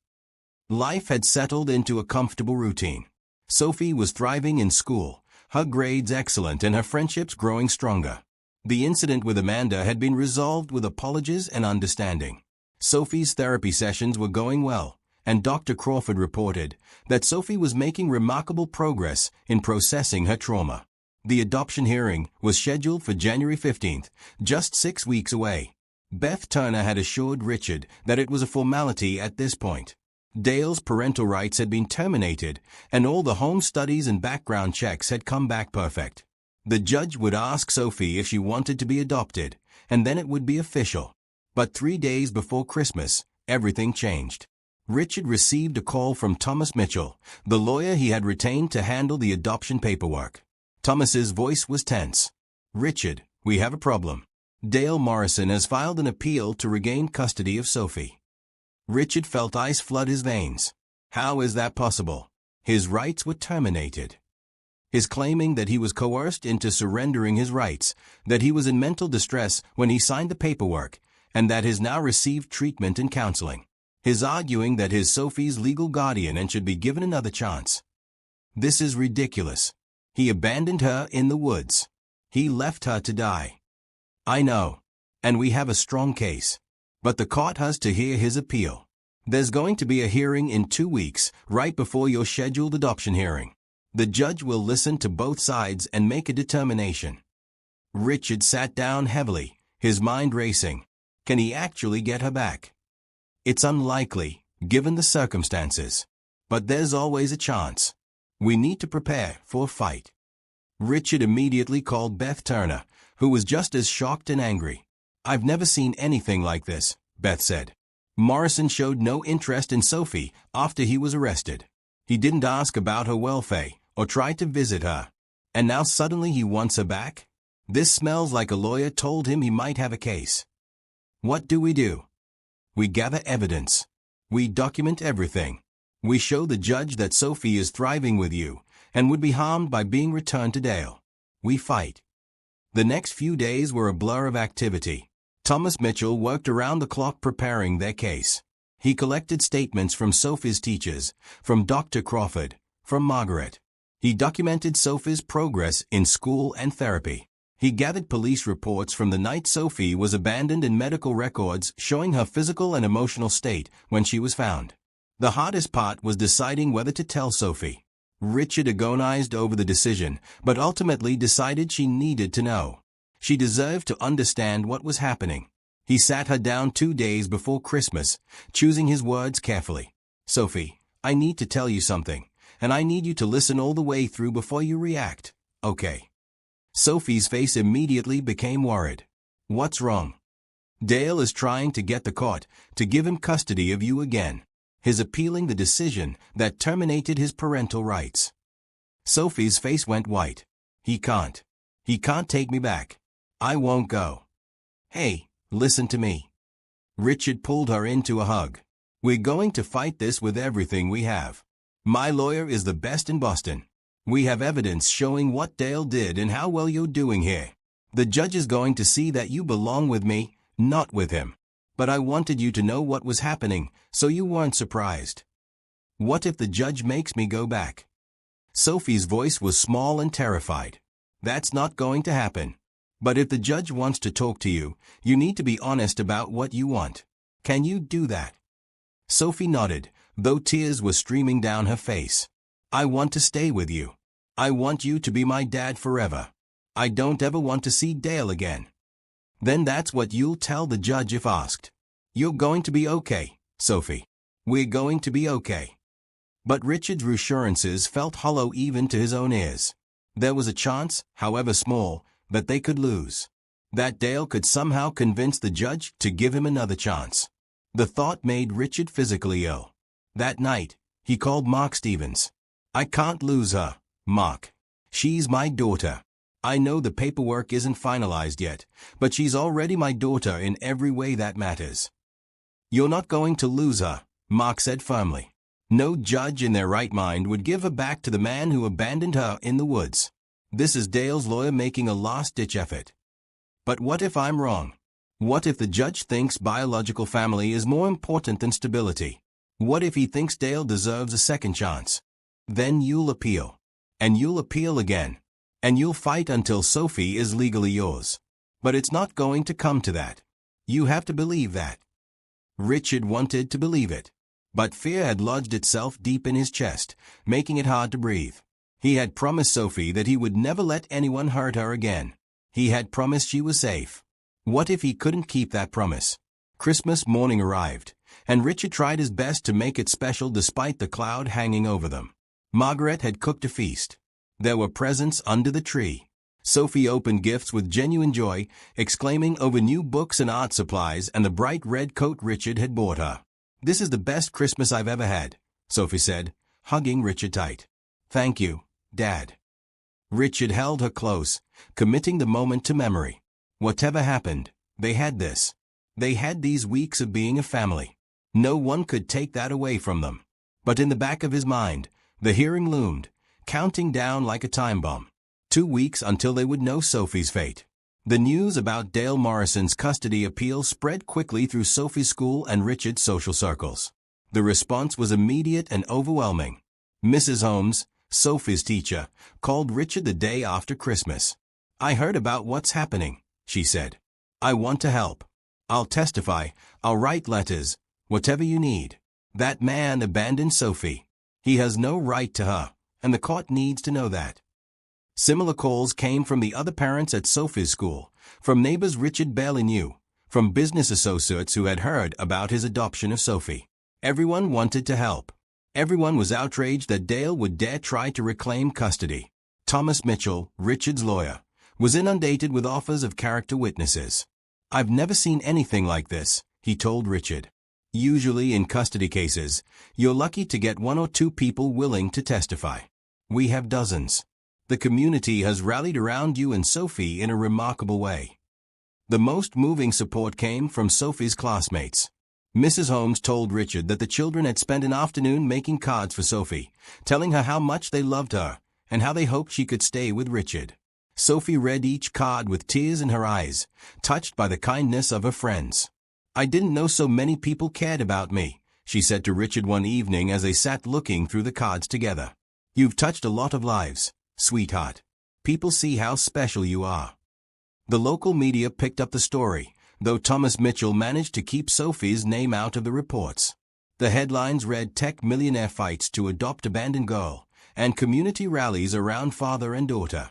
Life had settled into a comfortable routine. Sophie was thriving in school, her grades excellent and her friendships growing stronger. The incident with Amanda had been resolved with apologies and understanding. Sophie's therapy sessions were going well, and Dr. Crawford reported that Sophie was making remarkable progress in processing her trauma. The adoption hearing was scheduled for January 15th, just 6 weeks away. Beth Turner had assured Richard that it was a formality at this point. Dale's parental rights had been terminated, and all the home studies and background checks had come back perfect. The judge would ask Sophie if she wanted to be adopted, and then it would be official. But 3 days before Christmas, everything changed. Richard received a call from Thomas Mitchell, the lawyer he had retained to handle the adoption paperwork. Thomas's voice was tense. Richard, we have a problem. Dale Morrison has filed an appeal to regain custody of Sophie. Richard felt ice flood his veins. How is that possible? His rights were terminated. His claiming that he was coerced into surrendering his rights, that he was in mental distress when he signed the paperwork, and that has now received treatment and counseling. His arguing that his Sophie's legal guardian and should be given another chance. This is ridiculous. He abandoned her in the woods. He left her to die. I know. And we have a strong case. But the court has to hear his appeal. There's going to be a hearing in 2 weeks, right before your scheduled adoption hearing. The judge will listen to both sides and make a determination. Richard sat down heavily, his mind racing. Can he actually get her back? It's unlikely, given the circumstances. But there's always a chance. We need to prepare for a fight. Richard immediately called Beth Turner, who was just as shocked and angry. I've never seen anything like this, Beth said. Morrison showed no interest in Sophie after he was arrested. He didn't ask about her welfare or try to visit her. And now suddenly he wants her back? This smells like a lawyer told him he might have a case. What do? We gather evidence. We document everything. We show the judge that Sophie is thriving with you and would be harmed by being returned to Dale. We fight. The next few days were a blur of activity. Thomas Mitchell worked around the clock preparing their case. He collected statements from Sophie's teachers, from Dr. Crawford, from Margaret. He documented Sophie's progress in school and therapy. He gathered police reports from the night Sophie was abandoned and medical records showing her physical and emotional state when she was found. The hardest part was deciding whether to tell Sophie. Richard agonized over the decision, but ultimately decided she needed to know. She deserved to understand what was happening. He sat her down 2 days before Christmas, choosing his words carefully. Sophie, I need to tell you something, and I need you to listen all the way through before you react, okay? Sophie's face immediately became worried. What's wrong? Dale is trying to get the court to give him custody of you again. He's appealing the decision that terminated his parental rights. Sophie's face went white. He can't take me back. I won't go. Hey, listen to me. Richard pulled her into a hug. We're going to fight this with everything we have. My lawyer is the best in Boston. We have evidence showing what Dale did and how well you're doing here. The judge is going to see that you belong with me, not with him. But I wanted you to know what was happening, so you weren't surprised. What if the judge makes me go back? Sophie's voice was small and terrified. That's not going to happen. But if the judge wants to talk to you, you need to be honest about what you want. Can you do that? Sophie nodded, though tears were streaming down her face. I want to stay with you. I want you to be my dad forever. I don't ever want to see Dale again. Then that's what you'll tell the judge if asked. You're going to be okay, Sophie. We're going to be okay. But Richard's reassurances felt hollow even to his own ears. There was a chance, however small, that they could lose. That Dale could somehow convince the judge to give him another chance. The thought made Richard physically ill. That night, he called Mark Stevens. I can't lose her, Mark. She's my daughter. I know the paperwork isn't finalized yet, but she's already my daughter in every way that matters. You're not going to lose her, Mark said firmly. No judge in their right mind would give her back to the man who abandoned her in the woods. This is Dale's lawyer making a last-ditch effort. But what if I'm wrong? What if the judge thinks biological family is more important than stability? What if he thinks Dale deserves a second chance? Then you'll appeal. And you'll appeal again. And you'll fight until Sophie is legally yours. But it's not going to come to that. You have to believe that. Richard wanted to believe it. But fear had lodged itself deep in his chest, making it hard to breathe. He had promised Sophie that he would never let anyone hurt her again. He had promised she was safe. What if he couldn't keep that promise? Christmas morning arrived, and Richard tried his best to make it special despite the cloud hanging over them. Margaret had cooked a feast. There were presents under the tree. Sophie opened gifts with genuine joy, exclaiming over new books and art supplies and the bright red coat Richard had bought her. This is the best Christmas I've ever had, Sophie said, hugging Richard tight. Thank you, Dad. Richard held her close, committing the moment to memory. Whatever happened, they had this. They had these weeks of being a family. No one could take that away from them. But in the back of his mind, the hearing loomed, counting down like a time bomb. 2 weeks until they would know Sophie's fate. The news about Dale Morrison's custody appeal spread quickly through Sophie's school and Richard's social circles. The response was immediate and overwhelming. Mrs. Holmes, Sophie's teacher, called Richard the day after Christmas. I heard about what's happening, she said. I want to help. I'll testify, I'll write letters, whatever you need. That man abandoned Sophie. He has no right to her, and the court needs to know that. Similar calls came from the other parents at Sophie's school, from neighbors Richard barely knew, from business associates who had heard about his adoption of Sophie. Everyone wanted to help. Everyone was outraged that Dale would dare try to reclaim custody. Thomas Mitchell, Richard's lawyer, was inundated with offers of character witnesses. I've never seen anything like this, he told Richard. Usually in custody cases, you're lucky to get 1 or 2 people willing to testify. We have dozens. The community has rallied around you and Sophie in a remarkable way. The most moving support came from Sophie's classmates. Mrs. Holmes told Richard that the children had spent an afternoon making cards for Sophie, telling her how much they loved her and how they hoped she could stay with Richard. Sophie read each card with tears in her eyes, touched by the kindness of her friends. "I didn't know so many people cared about me," she said to Richard one evening as they sat looking through the cards together. "You've touched a lot of lives, sweetheart. People see how special you are." The local media picked up the story, though Thomas Mitchell managed to keep Sophie's name out of the reports. The headlines read Tech Millionaire Fights to Adopt Abandoned Girl, and Community Rallies Around Father and Daughter.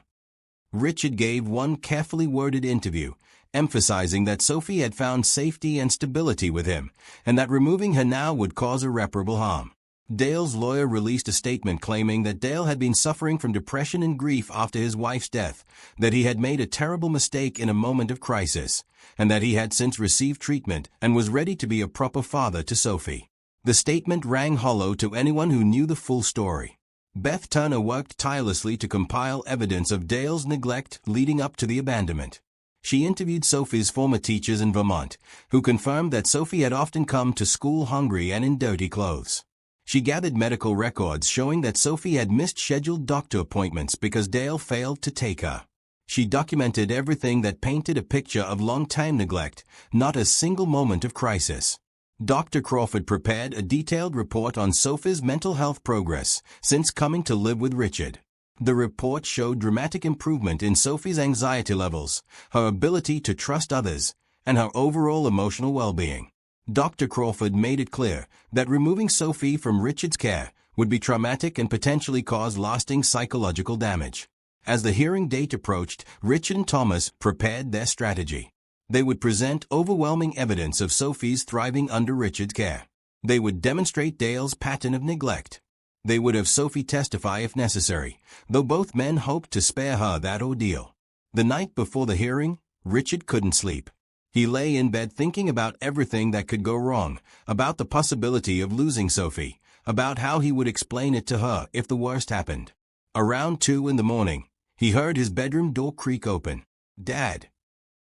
Richard gave one carefully worded interview, emphasizing that Sophie had found safety and stability with him, and that removing her now would cause irreparable harm. Dale's lawyer released a statement claiming that Dale had been suffering from depression and grief after his wife's death, that he had made a terrible mistake in a moment of crisis, and that he had since received treatment and was ready to be a proper father to Sophie. The statement rang hollow to anyone who knew the full story. Beth Turner worked tirelessly to compile evidence of Dale's neglect leading up to the abandonment. She interviewed Sophie's former teachers in Vermont, who confirmed that Sophie had often come to school hungry and in dirty clothes. She gathered medical records showing that Sophie had missed scheduled doctor appointments because Dale failed to take her. She documented everything that painted a picture of long-time neglect, not a single moment of crisis. Dr. Crawford prepared a detailed report on Sophie's mental health progress since coming to live with Richard. The report showed dramatic improvement in Sophie's anxiety levels, her ability to trust others, and her overall emotional well-being. Dr. Crawford made it clear that removing Sophie from Richard's care would be traumatic and potentially cause lasting psychological damage. As the hearing date approached, Richard and Thomas prepared their strategy. They would present overwhelming evidence of Sophie's thriving under Richard's care. They would demonstrate Dale's pattern of neglect. They would have Sophie testify if necessary, though both men hoped to spare her that ordeal. The night before the hearing, Richard couldn't sleep. He lay in bed thinking about everything that could go wrong, about the possibility of losing Sophie, about how he would explain it to her if the worst happened. Around 2 in the morning, he heard his bedroom door creak open. "Dad."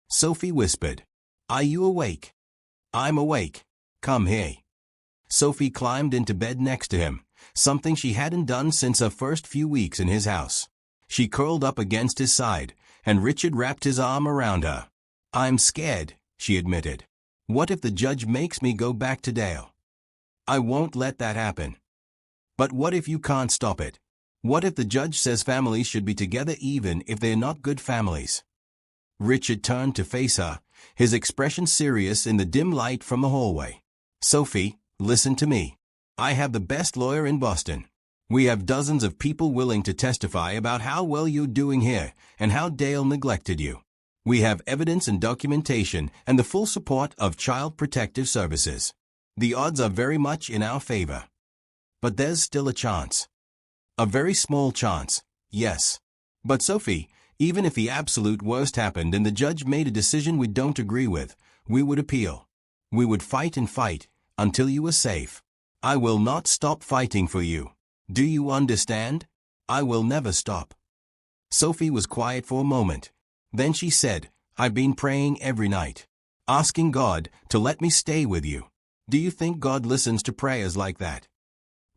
Sophie whispered. "Are you awake?" "I'm awake. Come here." Sophie climbed into bed next to him, something she hadn't done since her first few weeks in his house. She curled up against his side, and Richard wrapped his arm around her. "I'm scared," she admitted. "What if the judge makes me go back to Dale?" "I won't let that happen." "But what if you can't stop it? What if the judge says families should be together even if they're not good families?" Richard turned to face her, his expression serious in the dim light from the hallway. "Sophie, listen to me. I have the best lawyer in Boston. We have dozens of people willing to testify about how well you're doing here and how Dale neglected you. We have evidence and documentation and the full support of Child Protective Services. The odds are very much in our favor. But there's still a chance. A very small chance, yes. But Sophie, even if the absolute worst happened and the judge made a decision we don't agree with, we would appeal. We would fight and fight until you were safe. I will not stop fighting for you. Do you understand? I will never stop." Sophie was quiet for a moment. Then she said, "I've been praying every night, asking God to let me stay with you. Do you think God listens to prayers like that?"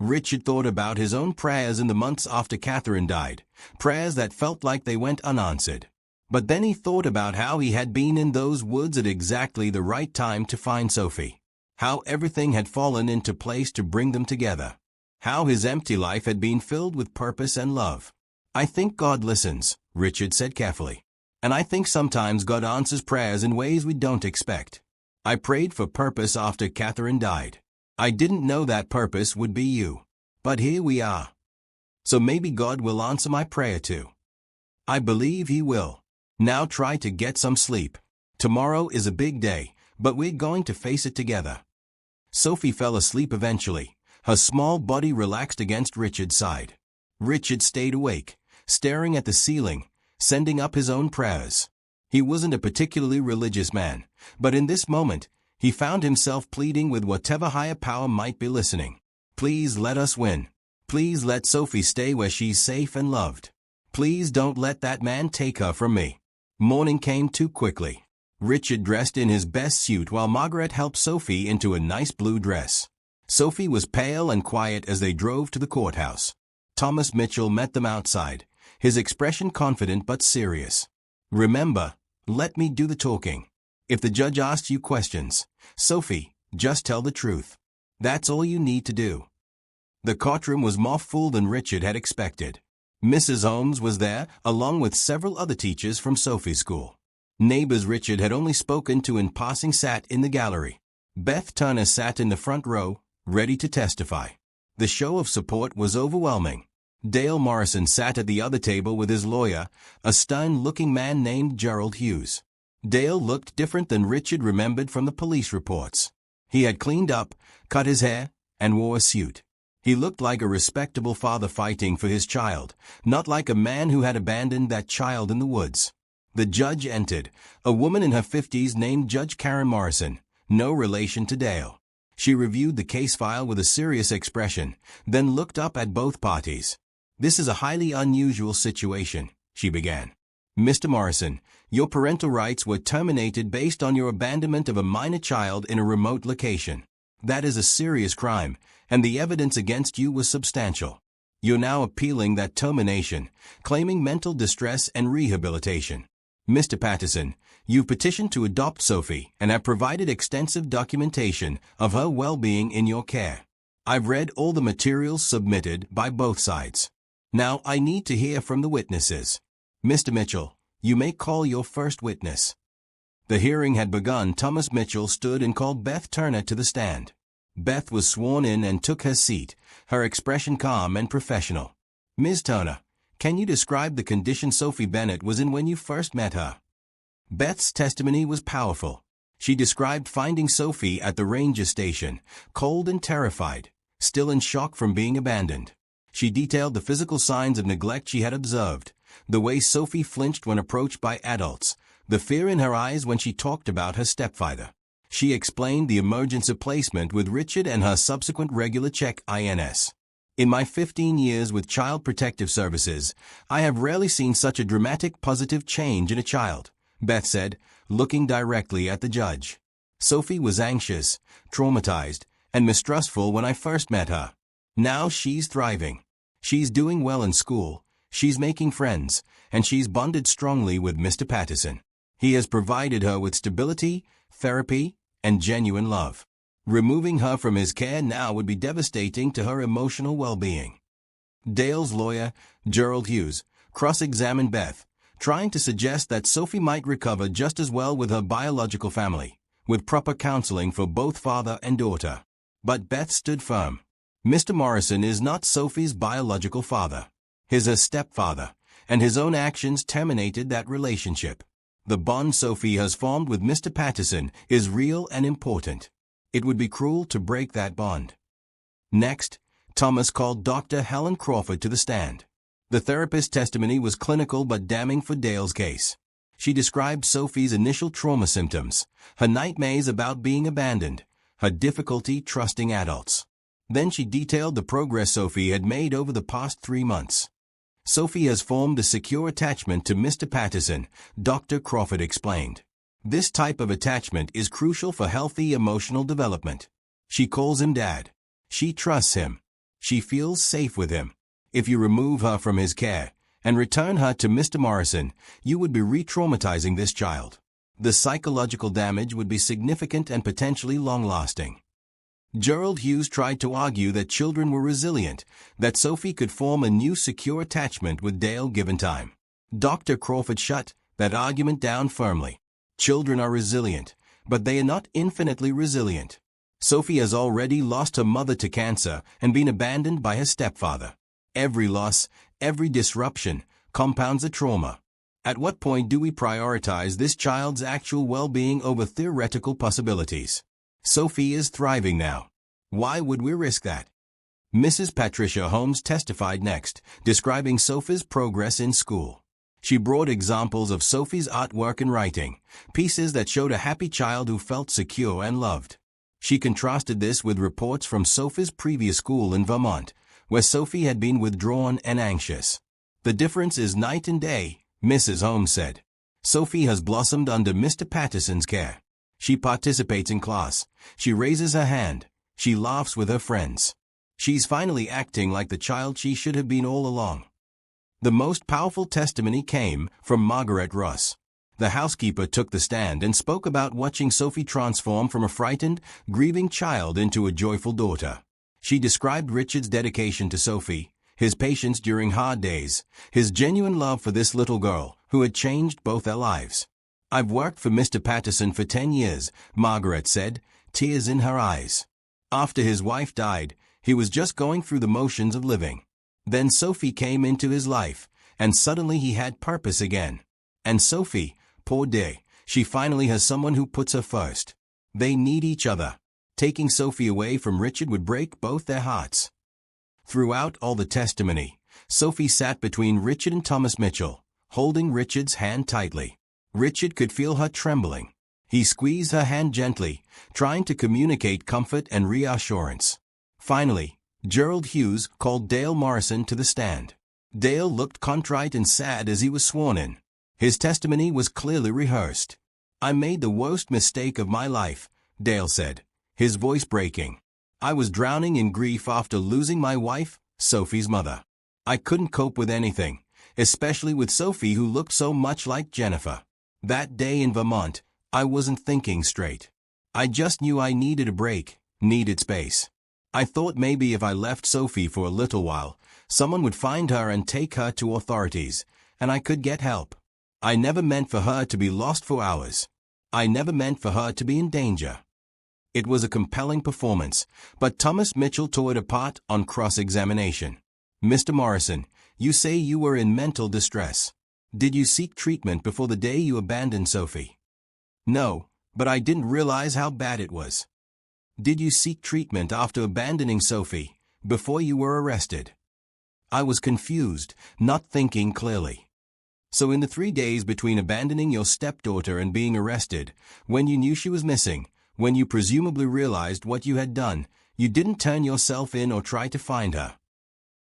Richard thought about his own prayers in the months after Catherine died, prayers that felt like they went unanswered. But then he thought about how he had been in those woods at exactly the right time to find Sophie, how everything had fallen into place to bring them together, how his empty life had been filled with purpose and love. "I think God listens," Richard said carefully. "And I think sometimes God answers prayers in ways we don't expect. I prayed for purpose after Catherine died. I didn't know that purpose would be you. But here we are. So maybe God will answer my prayer too. I believe He will. Now try to get some sleep. Tomorrow is a big day, but we're going to face it together." Sophie fell asleep eventually, her small body relaxed against Richard's side. Richard stayed awake, staring at the ceiling, sending up his own prayers. He wasn't a particularly religious man, but in this moment, He found himself pleading with whatever higher power might be listening. Please let us win. Please let Sophie stay where she's safe and loved. Please don't let that man take her from me. Morning came too quickly. Richard dressed in his best suit while Margaret helped Sophie into a nice blue dress. Sophie was pale and quiet as they drove to the courthouse. Thomas Mitchell met them outside, his expression confident but serious. Remember, let me do the talking. If the judge asks you questions, Sophie, just tell the truth. That's all you need to do. The courtroom was more full than Richard had expected. Mrs. Holmes was there, along with several other teachers from Sophie's school. Neighbors Richard had only spoken to in passing sat in the gallery. Beth Turner sat in the front row, ready to testify. The show of support was overwhelming. Dale Morrison sat at the other table with his lawyer, a stern-looking man named Gerald Hughes. Dale looked different than Richard remembered from the police reports. He had cleaned up, cut his hair, and wore a suit. He looked like a respectable father fighting for his child, not like a man who had abandoned that child in the woods. The judge entered, a woman in her 50s named Judge Karen Morrison, no relation to Dale. She reviewed the case file with a serious expression, then looked up at both parties. "This is a highly unusual situation," she began. "Mr. Morrison, your parental rights were terminated based on your abandonment of a minor child in a remote location. That is a serious crime, and the evidence against you was substantial. You're now appealing that termination, claiming mental distress and rehabilitation. Mr. Patterson, you've petitioned to adopt Sophie and have provided extensive documentation of her well-being in your care. I've read all the materials submitted by both sides. Now I need to hear from the witnesses. Mr. Mitchell, you may call your first witness." The hearing had begun. Thomas Mitchell stood and called Beth Turner to the stand. Beth was sworn in and took her seat, her expression calm and professional. "Ms. Turner, can you describe the condition Sophie Bennett was in when you first met her?" Beth's testimony was powerful. She described finding Sophie at the ranger station, cold and terrified, still in shock from being abandoned. She detailed the physical signs of neglect she had observed, the way Sophie flinched when approached by adults, the fear in her eyes when she talked about her stepfather. She explained the emergence of placement with Richard and her subsequent regular check-ins. "In my 15 years with Child Protective Services, I have rarely seen such a dramatic positive change in a child," Beth said, looking directly at the judge. "Sophie was anxious, traumatized, and mistrustful when I first met her. Now she's thriving. She's doing well in school, she's making friends, and she's bonded strongly with Mr. Patterson. He has provided her with stability, therapy, and genuine love. Removing her from his care now would be devastating to her emotional well-being." Dale's lawyer, Gerald Hughes, cross-examined Beth, trying to suggest that Sophie might recover just as well with her biological family, with proper counseling for both father and daughter. But Beth stood firm. "Mr. Morrison is not Sophie's biological father. He's her stepfather, and his own actions terminated that relationship. The bond Sophie has formed with Mr. Patterson is real and important. It would be cruel to break that bond." Next, Thomas called Dr. Helen Crawford to the stand. The therapist's testimony was clinical but damning for Dale's case. She described Sophie's initial trauma symptoms, her nightmares about being abandoned, her difficulty trusting adults. Then she detailed the progress Sophie had made over the past 3 months. "Sophie has formed a secure attachment to Mr. Patterson," Dr. Crawford explained. "This type of attachment is crucial for healthy emotional development. She calls him Dad. She trusts him. She feels safe with him. If you remove her from his care and return her to Mr. Morrison, you would be re-traumatizing this child. The psychological damage would be significant and potentially long-lasting." Gerald Hughes tried to argue that children were resilient, that Sophie could form a new secure attachment with Dale given time. Dr. Crawford shut that argument down firmly. Children are resilient, but they are not infinitely resilient. Sophie has already lost her mother to cancer and been abandoned by her stepfather. Every loss, every disruption, compounds a trauma. At what point do we prioritize this child's actual well-being over theoretical possibilities? Sophie is thriving now. Why would we risk that? Mrs. Patricia Holmes testified next, describing Sophie's progress in school. She brought examples of Sophie's artwork and writing, pieces that showed a happy child who felt secure and loved. She contrasted this with reports from Sophie's previous school in Vermont, where Sophie had been withdrawn and anxious. "The difference is night and day," Mrs. Holmes said. "Sophie has blossomed under Mr. Patterson's care. She participates in class. She raises her hand. She laughs with her friends. She's finally acting like the child she should have been all along." The most powerful testimony came from Margaret Russ. The housekeeper took the stand and spoke about watching Sophie transform from a frightened, grieving child into a joyful daughter. She described Richard's dedication to Sophie, his patience during hard days, his genuine love for this little girl, who had changed both their lives. "I've worked for Mr. Patterson for 10 years, Margaret said, tears in her eyes. After his wife died, he was just going through the motions of living. Then Sophie came into his life, and suddenly he had purpose again. And Sophie, poor dear, she finally has someone who puts her first. They need each other. Taking Sophie away from Richard would break both their hearts." Throughout all the testimony, Sophie sat between Richard and Thomas Mitchell, holding Richard's hand tightly. Richard could feel her trembling. He squeezed her hand gently, trying to communicate comfort and reassurance. Finally, Gerald Hughes called Dale Morrison to the stand. Dale looked contrite and sad as he was sworn in. His testimony was clearly rehearsed. "I made the worst mistake of my life," Dale said, his voice breaking. "I was drowning in grief after losing my wife, Sophie's mother. I couldn't cope with anything, especially with Sophie who looked so much like Jennifer. That day in Vermont, I wasn't thinking straight. I just knew I needed a break, needed space. I thought maybe if I left Sophie for a little while, someone would find her and take her to authorities, and I could get help. I never meant for her to be lost for hours. I never meant for her to be in danger." It was a compelling performance, but Thomas Mitchell tore it apart on cross-examination. "Mr. Morrison, you say you were in mental distress. Did you seek treatment before the day you abandoned Sophie?" "No, but I didn't realize how bad it was." "Did you seek treatment after abandoning Sophie, before you were arrested?" "I was confused, not thinking clearly." "So in the 3 days between abandoning your stepdaughter and being arrested, when you knew she was missing, when you presumably realized what you had done, you didn't turn yourself in or try to find her?"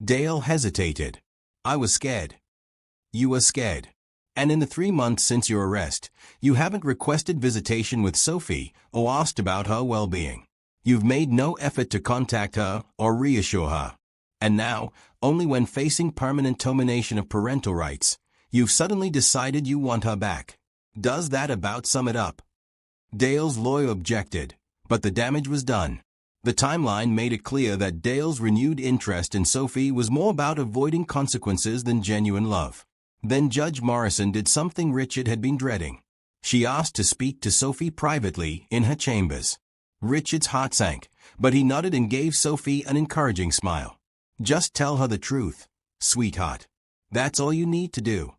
Dale hesitated. "I was scared." "You were scared. And in the 3 months since your arrest, you haven't requested visitation with Sophie or asked about her well-being. You've made no effort to contact her or reassure her. And now, only when facing permanent termination of parental rights, you've suddenly decided you want her back. Does that about sum it up?" Dale's lawyer objected, but the damage was done. The timeline made it clear that Dale's renewed interest in Sophie was more about avoiding consequences than genuine love. Then Judge Morrison did something Richard had been dreading. She asked to speak to Sophie privately in her chambers. Richard's heart sank, but he nodded and gave Sophie an encouraging smile. "Just tell her the truth, sweetheart. That's all you need to do."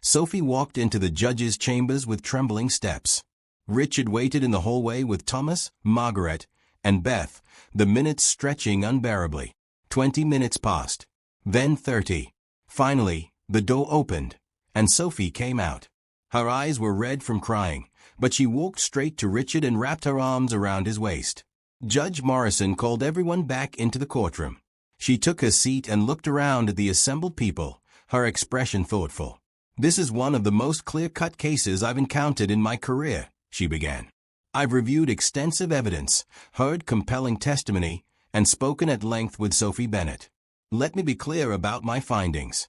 Sophie walked into the judge's chambers with trembling steps. Richard waited in the hallway with Thomas, Margaret, and Beth, the minutes stretching unbearably. 20 minutes passed. Then 30. Finally, the door opened, and Sophie came out. Her eyes were red from crying, but she walked straight to Richard and wrapped her arms around his waist. Judge Morrison called everyone back into the courtroom. She took her seat and looked around at the assembled people, her expression thoughtful. "This is one of the most clear-cut cases I've encountered in my career," she began. "I've reviewed extensive evidence, heard compelling testimony, and spoken at length with Sophie Bennett. Let me be clear about my findings."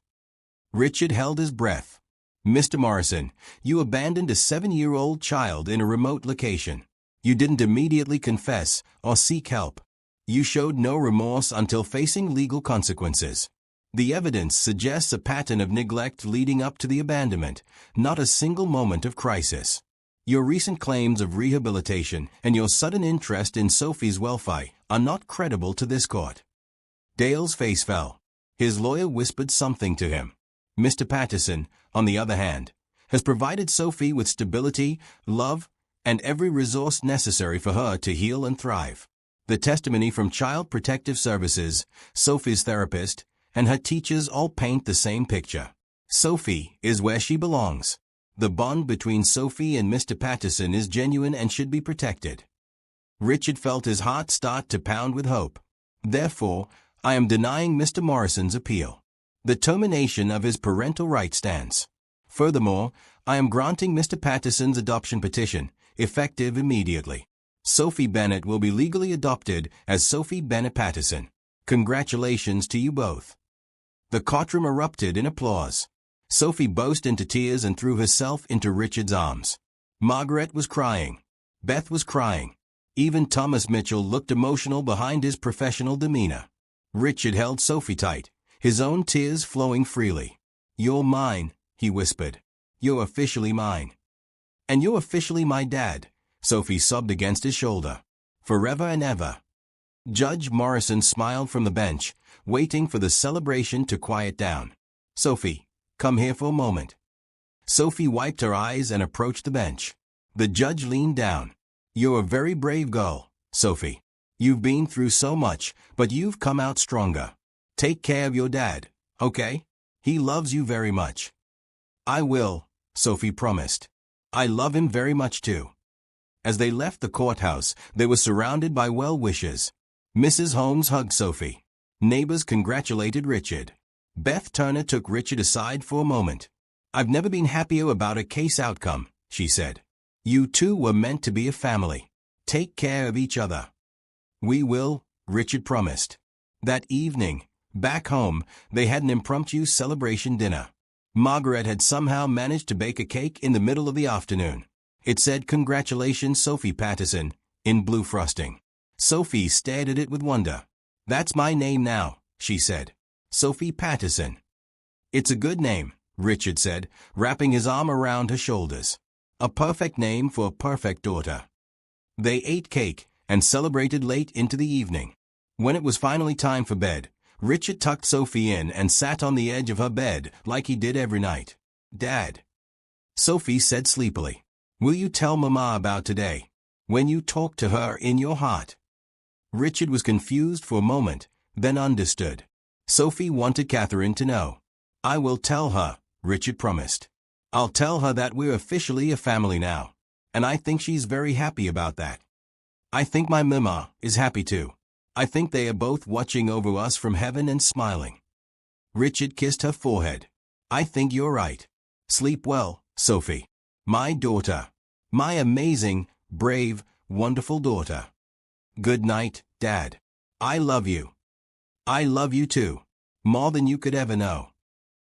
Richard held his breath. "Mr. Morrison, you abandoned a 7-year-old child in a remote location. You didn't immediately confess or seek help. You showed no remorse until facing legal consequences. The evidence suggests a pattern of neglect leading up to the abandonment, not a single moment of crisis. Your recent claims of rehabilitation and your sudden interest in Sophie's welfare are not credible to this court." Dale's face fell. His lawyer whispered something to him. "Mr. Patterson, on the other hand, has provided Sophie with stability, love, and every resource necessary for her to heal and thrive. The testimony from Child Protective Services, Sophie's therapist, and her teachers all paint the same picture. Sophie is where she belongs. The bond between Sophie and Mr. Patterson is genuine and should be protected. Richard felt his heart start to pound with hope. Therefore, I am denying Mr. Morrison's appeal. The termination of his parental right stands. Furthermore, I am granting Mr. Patterson's adoption petition, effective immediately. Sophie Bennett will be legally adopted as Sophie Bennett Patterson. Congratulations to you both. The courtroom erupted in applause. Sophie burst into tears and threw herself into Richard's arms. Margaret was crying. Beth was crying. Even Thomas Mitchell looked emotional behind his professional demeanor. Richard held Sophie tight, his own tears flowing freely. "You're mine," he whispered. "You're officially mine. And you're officially my dad," Sophie sobbed against his shoulder. "Forever and ever." Judge Morrison smiled from the bench, waiting for the celebration to quiet down. "Sophie, come here for a moment." Sophie wiped her eyes and approached the bench. The judge leaned down. "You're a very brave girl, Sophie. You've been through so much, but you've come out stronger. Take care of your dad, okay? He loves you very much." "I will," Sophie promised. "I love him very much too." As they left the courthouse, they were surrounded by well-wishers. Mrs. Holmes hugged Sophie. Neighbors congratulated Richard. Beth Turner took Richard aside for a moment. "I've never been happier about a case outcome," she said. "You two were meant to be a family. Take care of each other." "We will," Richard promised. That evening, back home, they had an impromptu celebration dinner. Margaret had somehow managed to bake a cake in the middle of the afternoon. It said, "Congratulations, Sophie Patterson," in blue frosting. Sophie stared at it with wonder. "That's my name now," she said. "Sophie Patterson." "It's a good name," Richard said, wrapping his arm around her shoulders. "A perfect name for a perfect daughter." They ate cake and celebrated late into the evening. When it was finally time for bed, Richard tucked Sophie in and sat on the edge of her bed like he did every night. "Dad," Sophie said sleepily, "will you tell Mama about today, when you talked to her in your heart?" Richard was confused for a moment, then understood. Sophie wanted Catherine to know. "I will tell her," Richard promised. "I'll tell her that we're officially a family now, and I think she's very happy about that. I think my Mama is happy too. I think they are both watching over us from heaven and smiling." Richard kissed her forehead. "I think you're right. Sleep well, Sophie. My daughter. My amazing, brave, wonderful daughter. Good night, Dad. I love you. I love you too. More than you could ever know."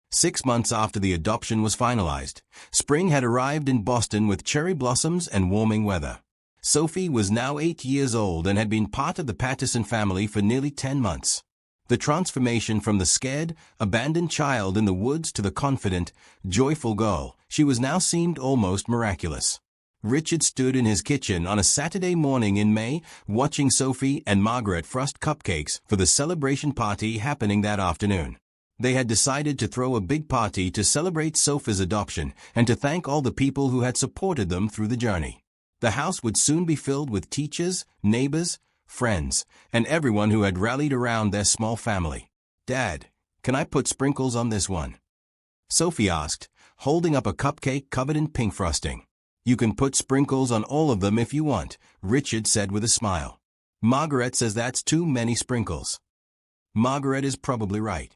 6 months after the adoption was finalized, spring had arrived in Boston with cherry blossoms and warming weather. Sophie was now 8 years old and had been part of the Patterson family for nearly 10 months. The transformation from the scared, abandoned child in the woods to the confident, joyful girl she was now seemed almost miraculous. Richard stood in his kitchen on a Saturday morning in May, watching Sophie and Margaret frost cupcakes for the celebration party happening that afternoon. They had decided to throw a big party to celebrate Sophie's adoption and to thank all the people who had supported them through the journey. The house would soon be filled with teachers, neighbors, friends, and everyone who had rallied around their small family. "Dad, can I put sprinkles on this one?" Sophie asked, holding up a cupcake covered in pink frosting. "You can put sprinkles on all of them if you want," Richard said with a smile. "Margaret says that's too many sprinkles." Margaret is probably right.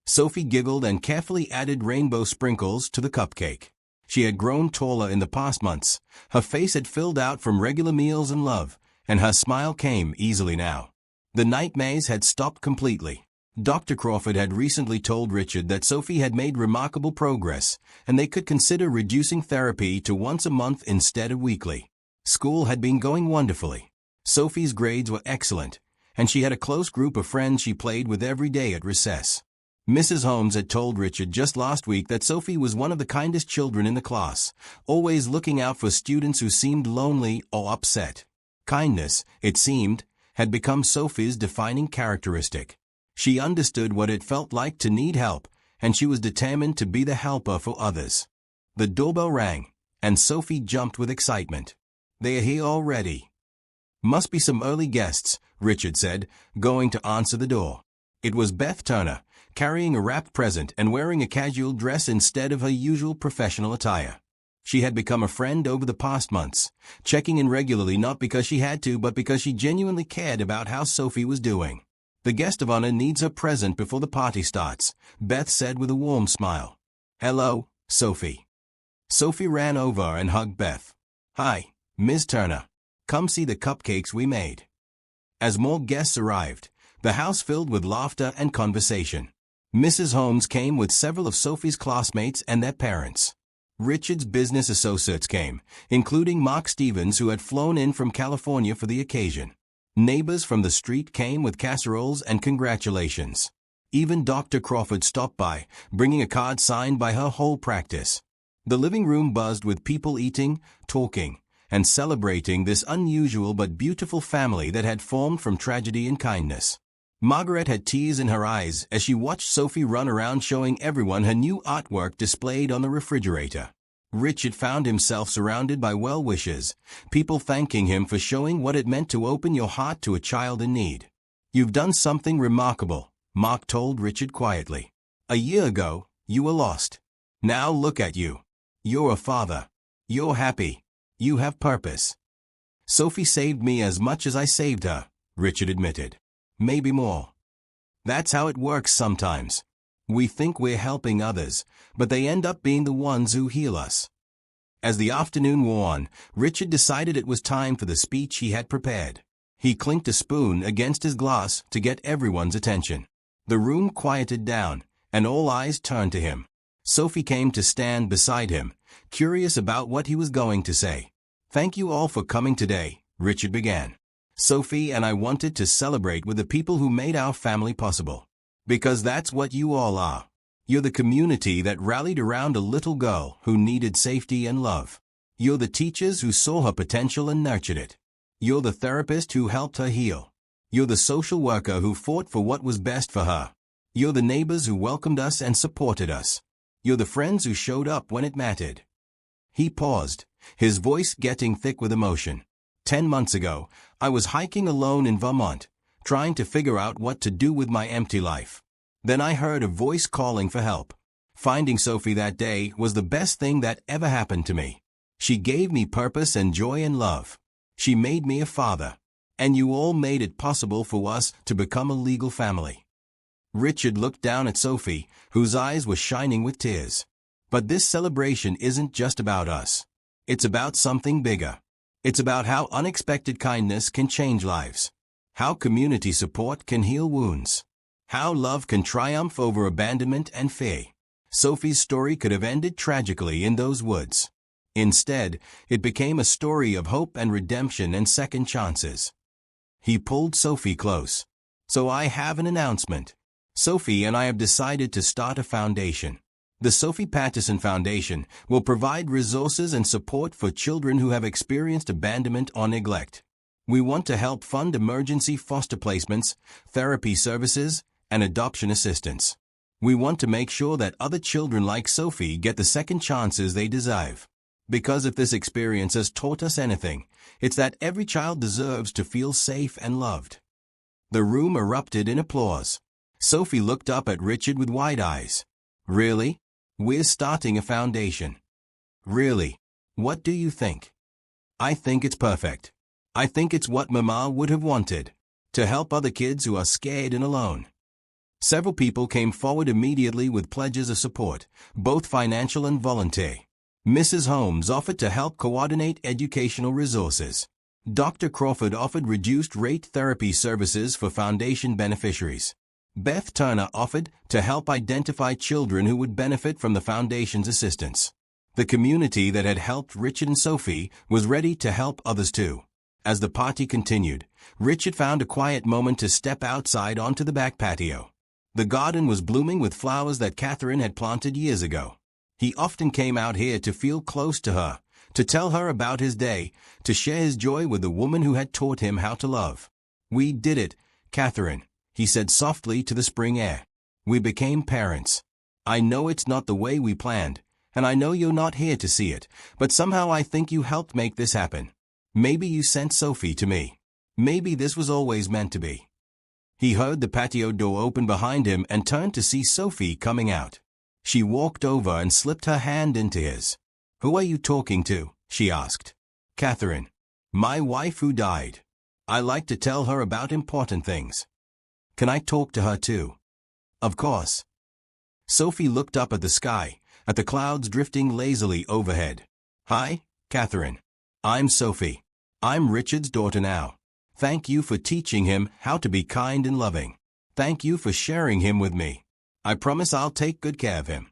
Sophie giggled and carefully added rainbow sprinkles to the cupcake. She had grown taller in the past months. Her face had filled out from regular meals and love, and her smile came easily now. The nightmares had stopped completely. Dr. Crawford had recently told Richard that Sophie had made remarkable progress, and they could consider reducing therapy to once a month instead of weekly. School had been going wonderfully. Sophie's grades were excellent, and she had a close group of friends she played with every day at recess. Mrs. Holmes had told Richard just last week that Sophie was one of the kindest children in the class, always looking out for students who seemed lonely or upset. Kindness, it seemed, had become Sophie's defining characteristic. She understood what it felt like to need help, and she was determined to be the helper for others. The doorbell rang, and Sophie jumped with excitement. "They are here already." "Must be some early guests," Richard said, going to answer the door. It was Beth Turner, carrying a wrapped present and wearing a casual dress instead of her usual professional attire. She had become a friend over the past months, checking in regularly not because she had to but because she genuinely cared about how Sophie was doing. "The guest of honor needs her present before the party starts," Beth said with a warm smile. "Hello, Sophie." Sophie ran over and hugged Beth. "Hi, Ms. Turner. Come see the cupcakes we made." As more guests arrived, the house filled with laughter and conversation. Mrs. Holmes came with several of Sophie's classmates and their parents. Richard's business associates came, including Mark Stevens, who had flown in from California for the occasion. Neighbors from the street came with casseroles and congratulations. Even Dr. Crawford stopped by, bringing a card signed by her whole practice. The living room buzzed with people eating, talking, and celebrating this unusual but beautiful family that had formed from tragedy and kindness. Margaret had tears in her eyes as she watched Sophie run around showing everyone her new artwork displayed on the refrigerator. Richard found himself surrounded by well-wishers, people thanking him for showing what it meant to open your heart to a child in need. "You've done something remarkable," Mark told Richard quietly. "A year ago, you were lost. Now look at you. You're a father. You're happy. You have purpose." "Sophie saved me as much as I saved her," Richard admitted. "Maybe more." That's how it works sometimes. We think we're helping others, but they end up being the ones who heal us. As the afternoon wore on, Richard decided it was time for the speech he had prepared. He clinked a spoon against his glass to get everyone's attention. The room quieted down, and all eyes turned to him. Sophie came to stand beside him, curious about what he was going to say. "Thank you all for coming today," Richard began. "Sophie and I wanted to celebrate with the people who made our family possible. Because that's what you all are. You're the community that rallied around a little girl who needed safety and love. You're the teachers who saw her potential and nurtured it. You're the therapist who helped her heal. You're the social worker who fought for what was best for her. You're the neighbors who welcomed us and supported us. You're the friends who showed up when it mattered." He paused, his voice getting thick with emotion. 10 months ago, I was hiking alone in Vermont, trying to figure out what to do with my empty life. Then I heard a voice calling for help. Finding Sophie that day was the best thing that ever happened to me. She gave me purpose and joy and love. She made me a father. And you all made it possible for us to become a legal family. Richard looked down at Sophie, whose eyes were shining with tears. "But this celebration isn't just about us. It's about something bigger. It's about how unexpected kindness can change lives. How community support can heal wounds. How love can triumph over abandonment and fear." Sophie's story could have ended tragically in those woods. Instead, it became a story of hope and redemption and second chances. He pulled Sophie close. "So I have an announcement. Sophie and I have decided to start a foundation. The Sophie Patterson Foundation will provide resources and support for children who have experienced abandonment or neglect. We want to help fund emergency foster placements, therapy services, and adoption assistance. We want to make sure that other children like Sophie get the second chances they deserve. Because if this experience has taught us anything, it's that every child deserves to feel safe and loved." The room erupted in applause. Sophie looked up at Richard with wide eyes. "Really? We're starting a foundation. Really? What do you think?" "I think it's perfect. I think it's what Mama would have wanted, to help other kids who are scared and alone." Several people came forward immediately with pledges of support, both financial and volunteer. Mrs. Holmes offered to help coordinate educational resources. Dr. Crawford offered reduced-rate therapy services for foundation beneficiaries. Beth Turner offered to help identify children who would benefit from the foundation's assistance. The community that had helped Richard and Sophie was ready to help others too. As the party continued, Richard found a quiet moment to step outside onto the back patio. The garden was blooming with flowers that Catherine had planted years ago. He often came out here to feel close to her, to tell her about his day, to share his joy with the woman who had taught him how to love. "We did it, Catherine," he said softly to the spring air. "We became parents. I know it's not the way we planned, and I know you're not here to see it, but somehow I think you helped make this happen. Maybe you sent Sophie to me. Maybe this was always meant to be." He heard the patio door open behind him and turned to see Sophie coming out. She walked over and slipped her hand into his. "Who are you talking to?" she asked. "Catherine. My wife who died. I like to tell her about important things. Can I talk to her too?" "Of course." Sophie looked up at the sky, at the clouds drifting lazily overhead. "Hi, Catherine. I'm Sophie. I'm Richard's daughter now. Thank you for teaching him how to be kind and loving. Thank you for sharing him with me. I promise I'll take good care of him."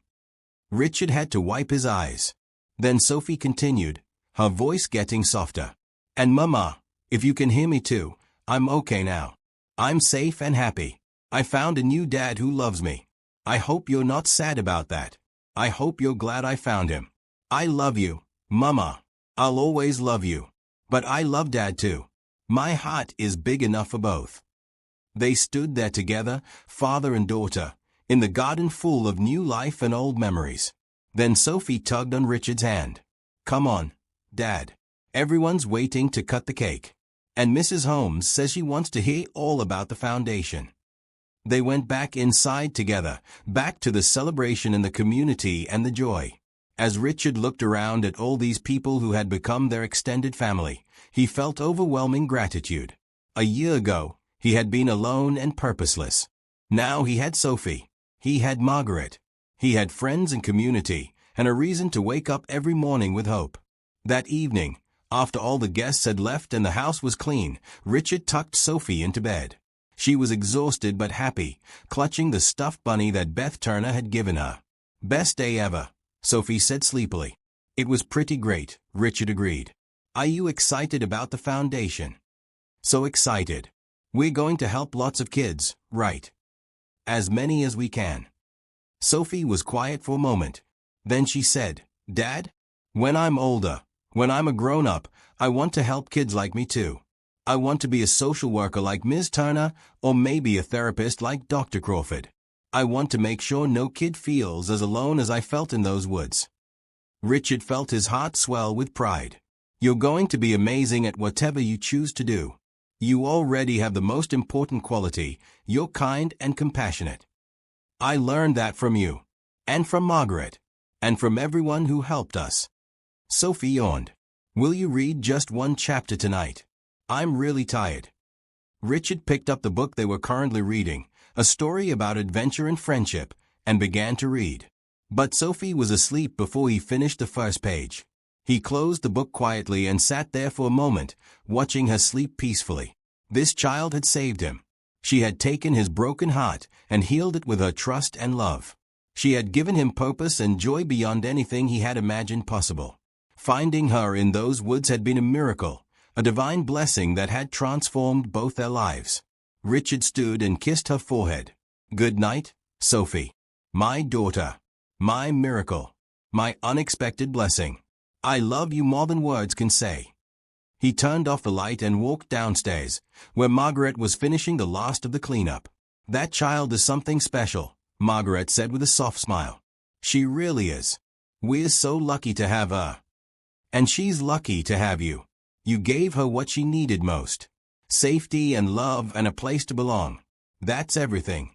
Richard had to wipe his eyes. Then Sophie continued, her voice getting softer. "And Mama, if you can hear me too, I'm okay now. I'm safe and happy. I found a new dad who loves me. I hope you're not sad about that. I hope you're glad I found him. I love you, Mama. I'll always love you. But I love Dad too. My heart is big enough for both." They stood there together, father and daughter, in the garden full of new life and old memories. Then Sophie tugged on Richard's hand. "Come on, Dad. Everyone's waiting to cut the cake. And Mrs. Holmes says she wants to hear all about the foundation." They went back inside together, back to the celebration in the community and the joy. As Richard looked around at all these people who had become their extended family, he felt overwhelming gratitude. A year ago, he had been alone and purposeless. Now he had Sophie. He had Margaret. He had friends and community, and a reason to wake up every morning with hope. That evening, after all the guests had left and the house was clean, Richard tucked Sophie into bed. She was exhausted but happy, clutching the stuffed bunny that Beth Turner had given her. "Best day ever," Sophie said sleepily. "It was pretty great," Richard agreed. "Are you excited about the foundation?" "So excited. We're going to help lots of kids, right?" "As many as we can." Sophie was quiet for a moment. Then she said, "Dad, when I'm older, when I'm a grown-up, I want to help kids like me too. I want to be a social worker like Ms. Turner, or maybe a therapist like Dr. Crawford. I want to make sure no kid feels as alone as I felt in those woods." Richard felt his heart swell with pride. "You're going to be amazing at whatever you choose to do. You already have the most important quality. You're kind and compassionate. I learned that from you, and from Margaret, and from everyone who helped us." Sophie yawned. "Will you read just one chapter tonight? I'm really tired." Richard picked up the book they were currently reading, a story about adventure and friendship, and began to read. But Sophie was asleep before he finished the first page. He closed the book quietly and sat there for a moment, watching her sleep peacefully. This child had saved him. She had taken his broken heart and healed it with her trust and love. She had given him purpose and joy beyond anything he had imagined possible. Finding her in those woods had been a miracle, a divine blessing that had transformed both their lives. Richard stood and kissed her forehead. "Good night, Sophie. My daughter. My miracle. My unexpected blessing. I love you more than words can say." He turned off the light and walked downstairs, where Margaret was finishing the last of the cleanup. "That child is something special," Margaret said with a soft smile. "She really is. We're so lucky to have her. And she's lucky to have you. You gave her what she needed most. Safety and love and a place to belong. That's everything."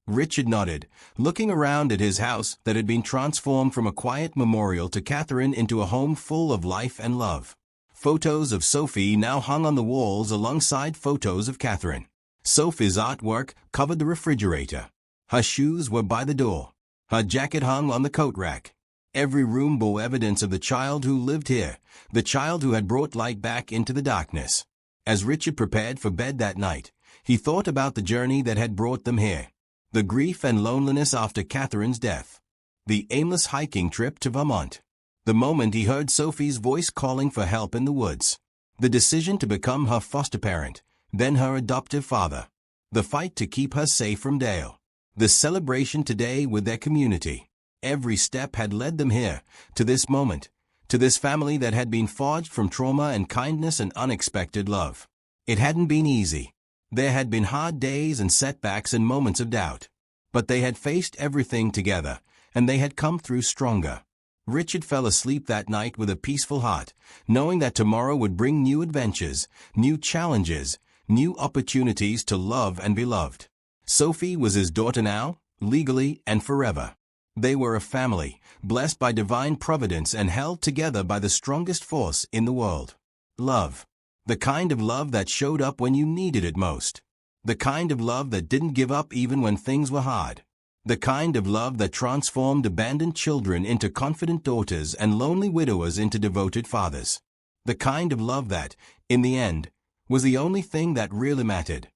Richard nodded, looking around at his house that had been transformed from a quiet memorial to Catherine into a home full of life and love. Photos of Sophie now hung on the walls alongside photos of Catherine. Sophie's artwork covered the refrigerator. Her shoes were by the door. Her jacket hung on the coat rack. Every room bore evidence of the child who lived here, the child who had brought light back into the darkness. As Richard prepared for bed that night, he thought about the journey that had brought them here. The grief and loneliness after Catherine's death. The aimless hiking trip to Vermont. The moment he heard Sophie's voice calling for help in the woods. The decision to become her foster parent, then her adoptive father. The fight to keep her safe from Dale. The celebration today with their community. Every step had led them here, to this moment, to this family that had been forged from trauma and kindness and unexpected love. It hadn't been easy. There had been hard days and setbacks and moments of doubt. But they had faced everything together, and they had come through stronger. Richard fell asleep that night with a peaceful heart, knowing that tomorrow would bring new adventures, new challenges, new opportunities to love and be loved. Sophie was his daughter now, legally and forever. They were a family, blessed by divine providence and held together by the strongest force in the world. Love. The kind of love that showed up when you needed it most. The kind of love that didn't give up even when things were hard. The kind of love that transformed abandoned children into confident daughters and lonely widowers into devoted fathers. The kind of love that, in the end, was the only thing that really mattered.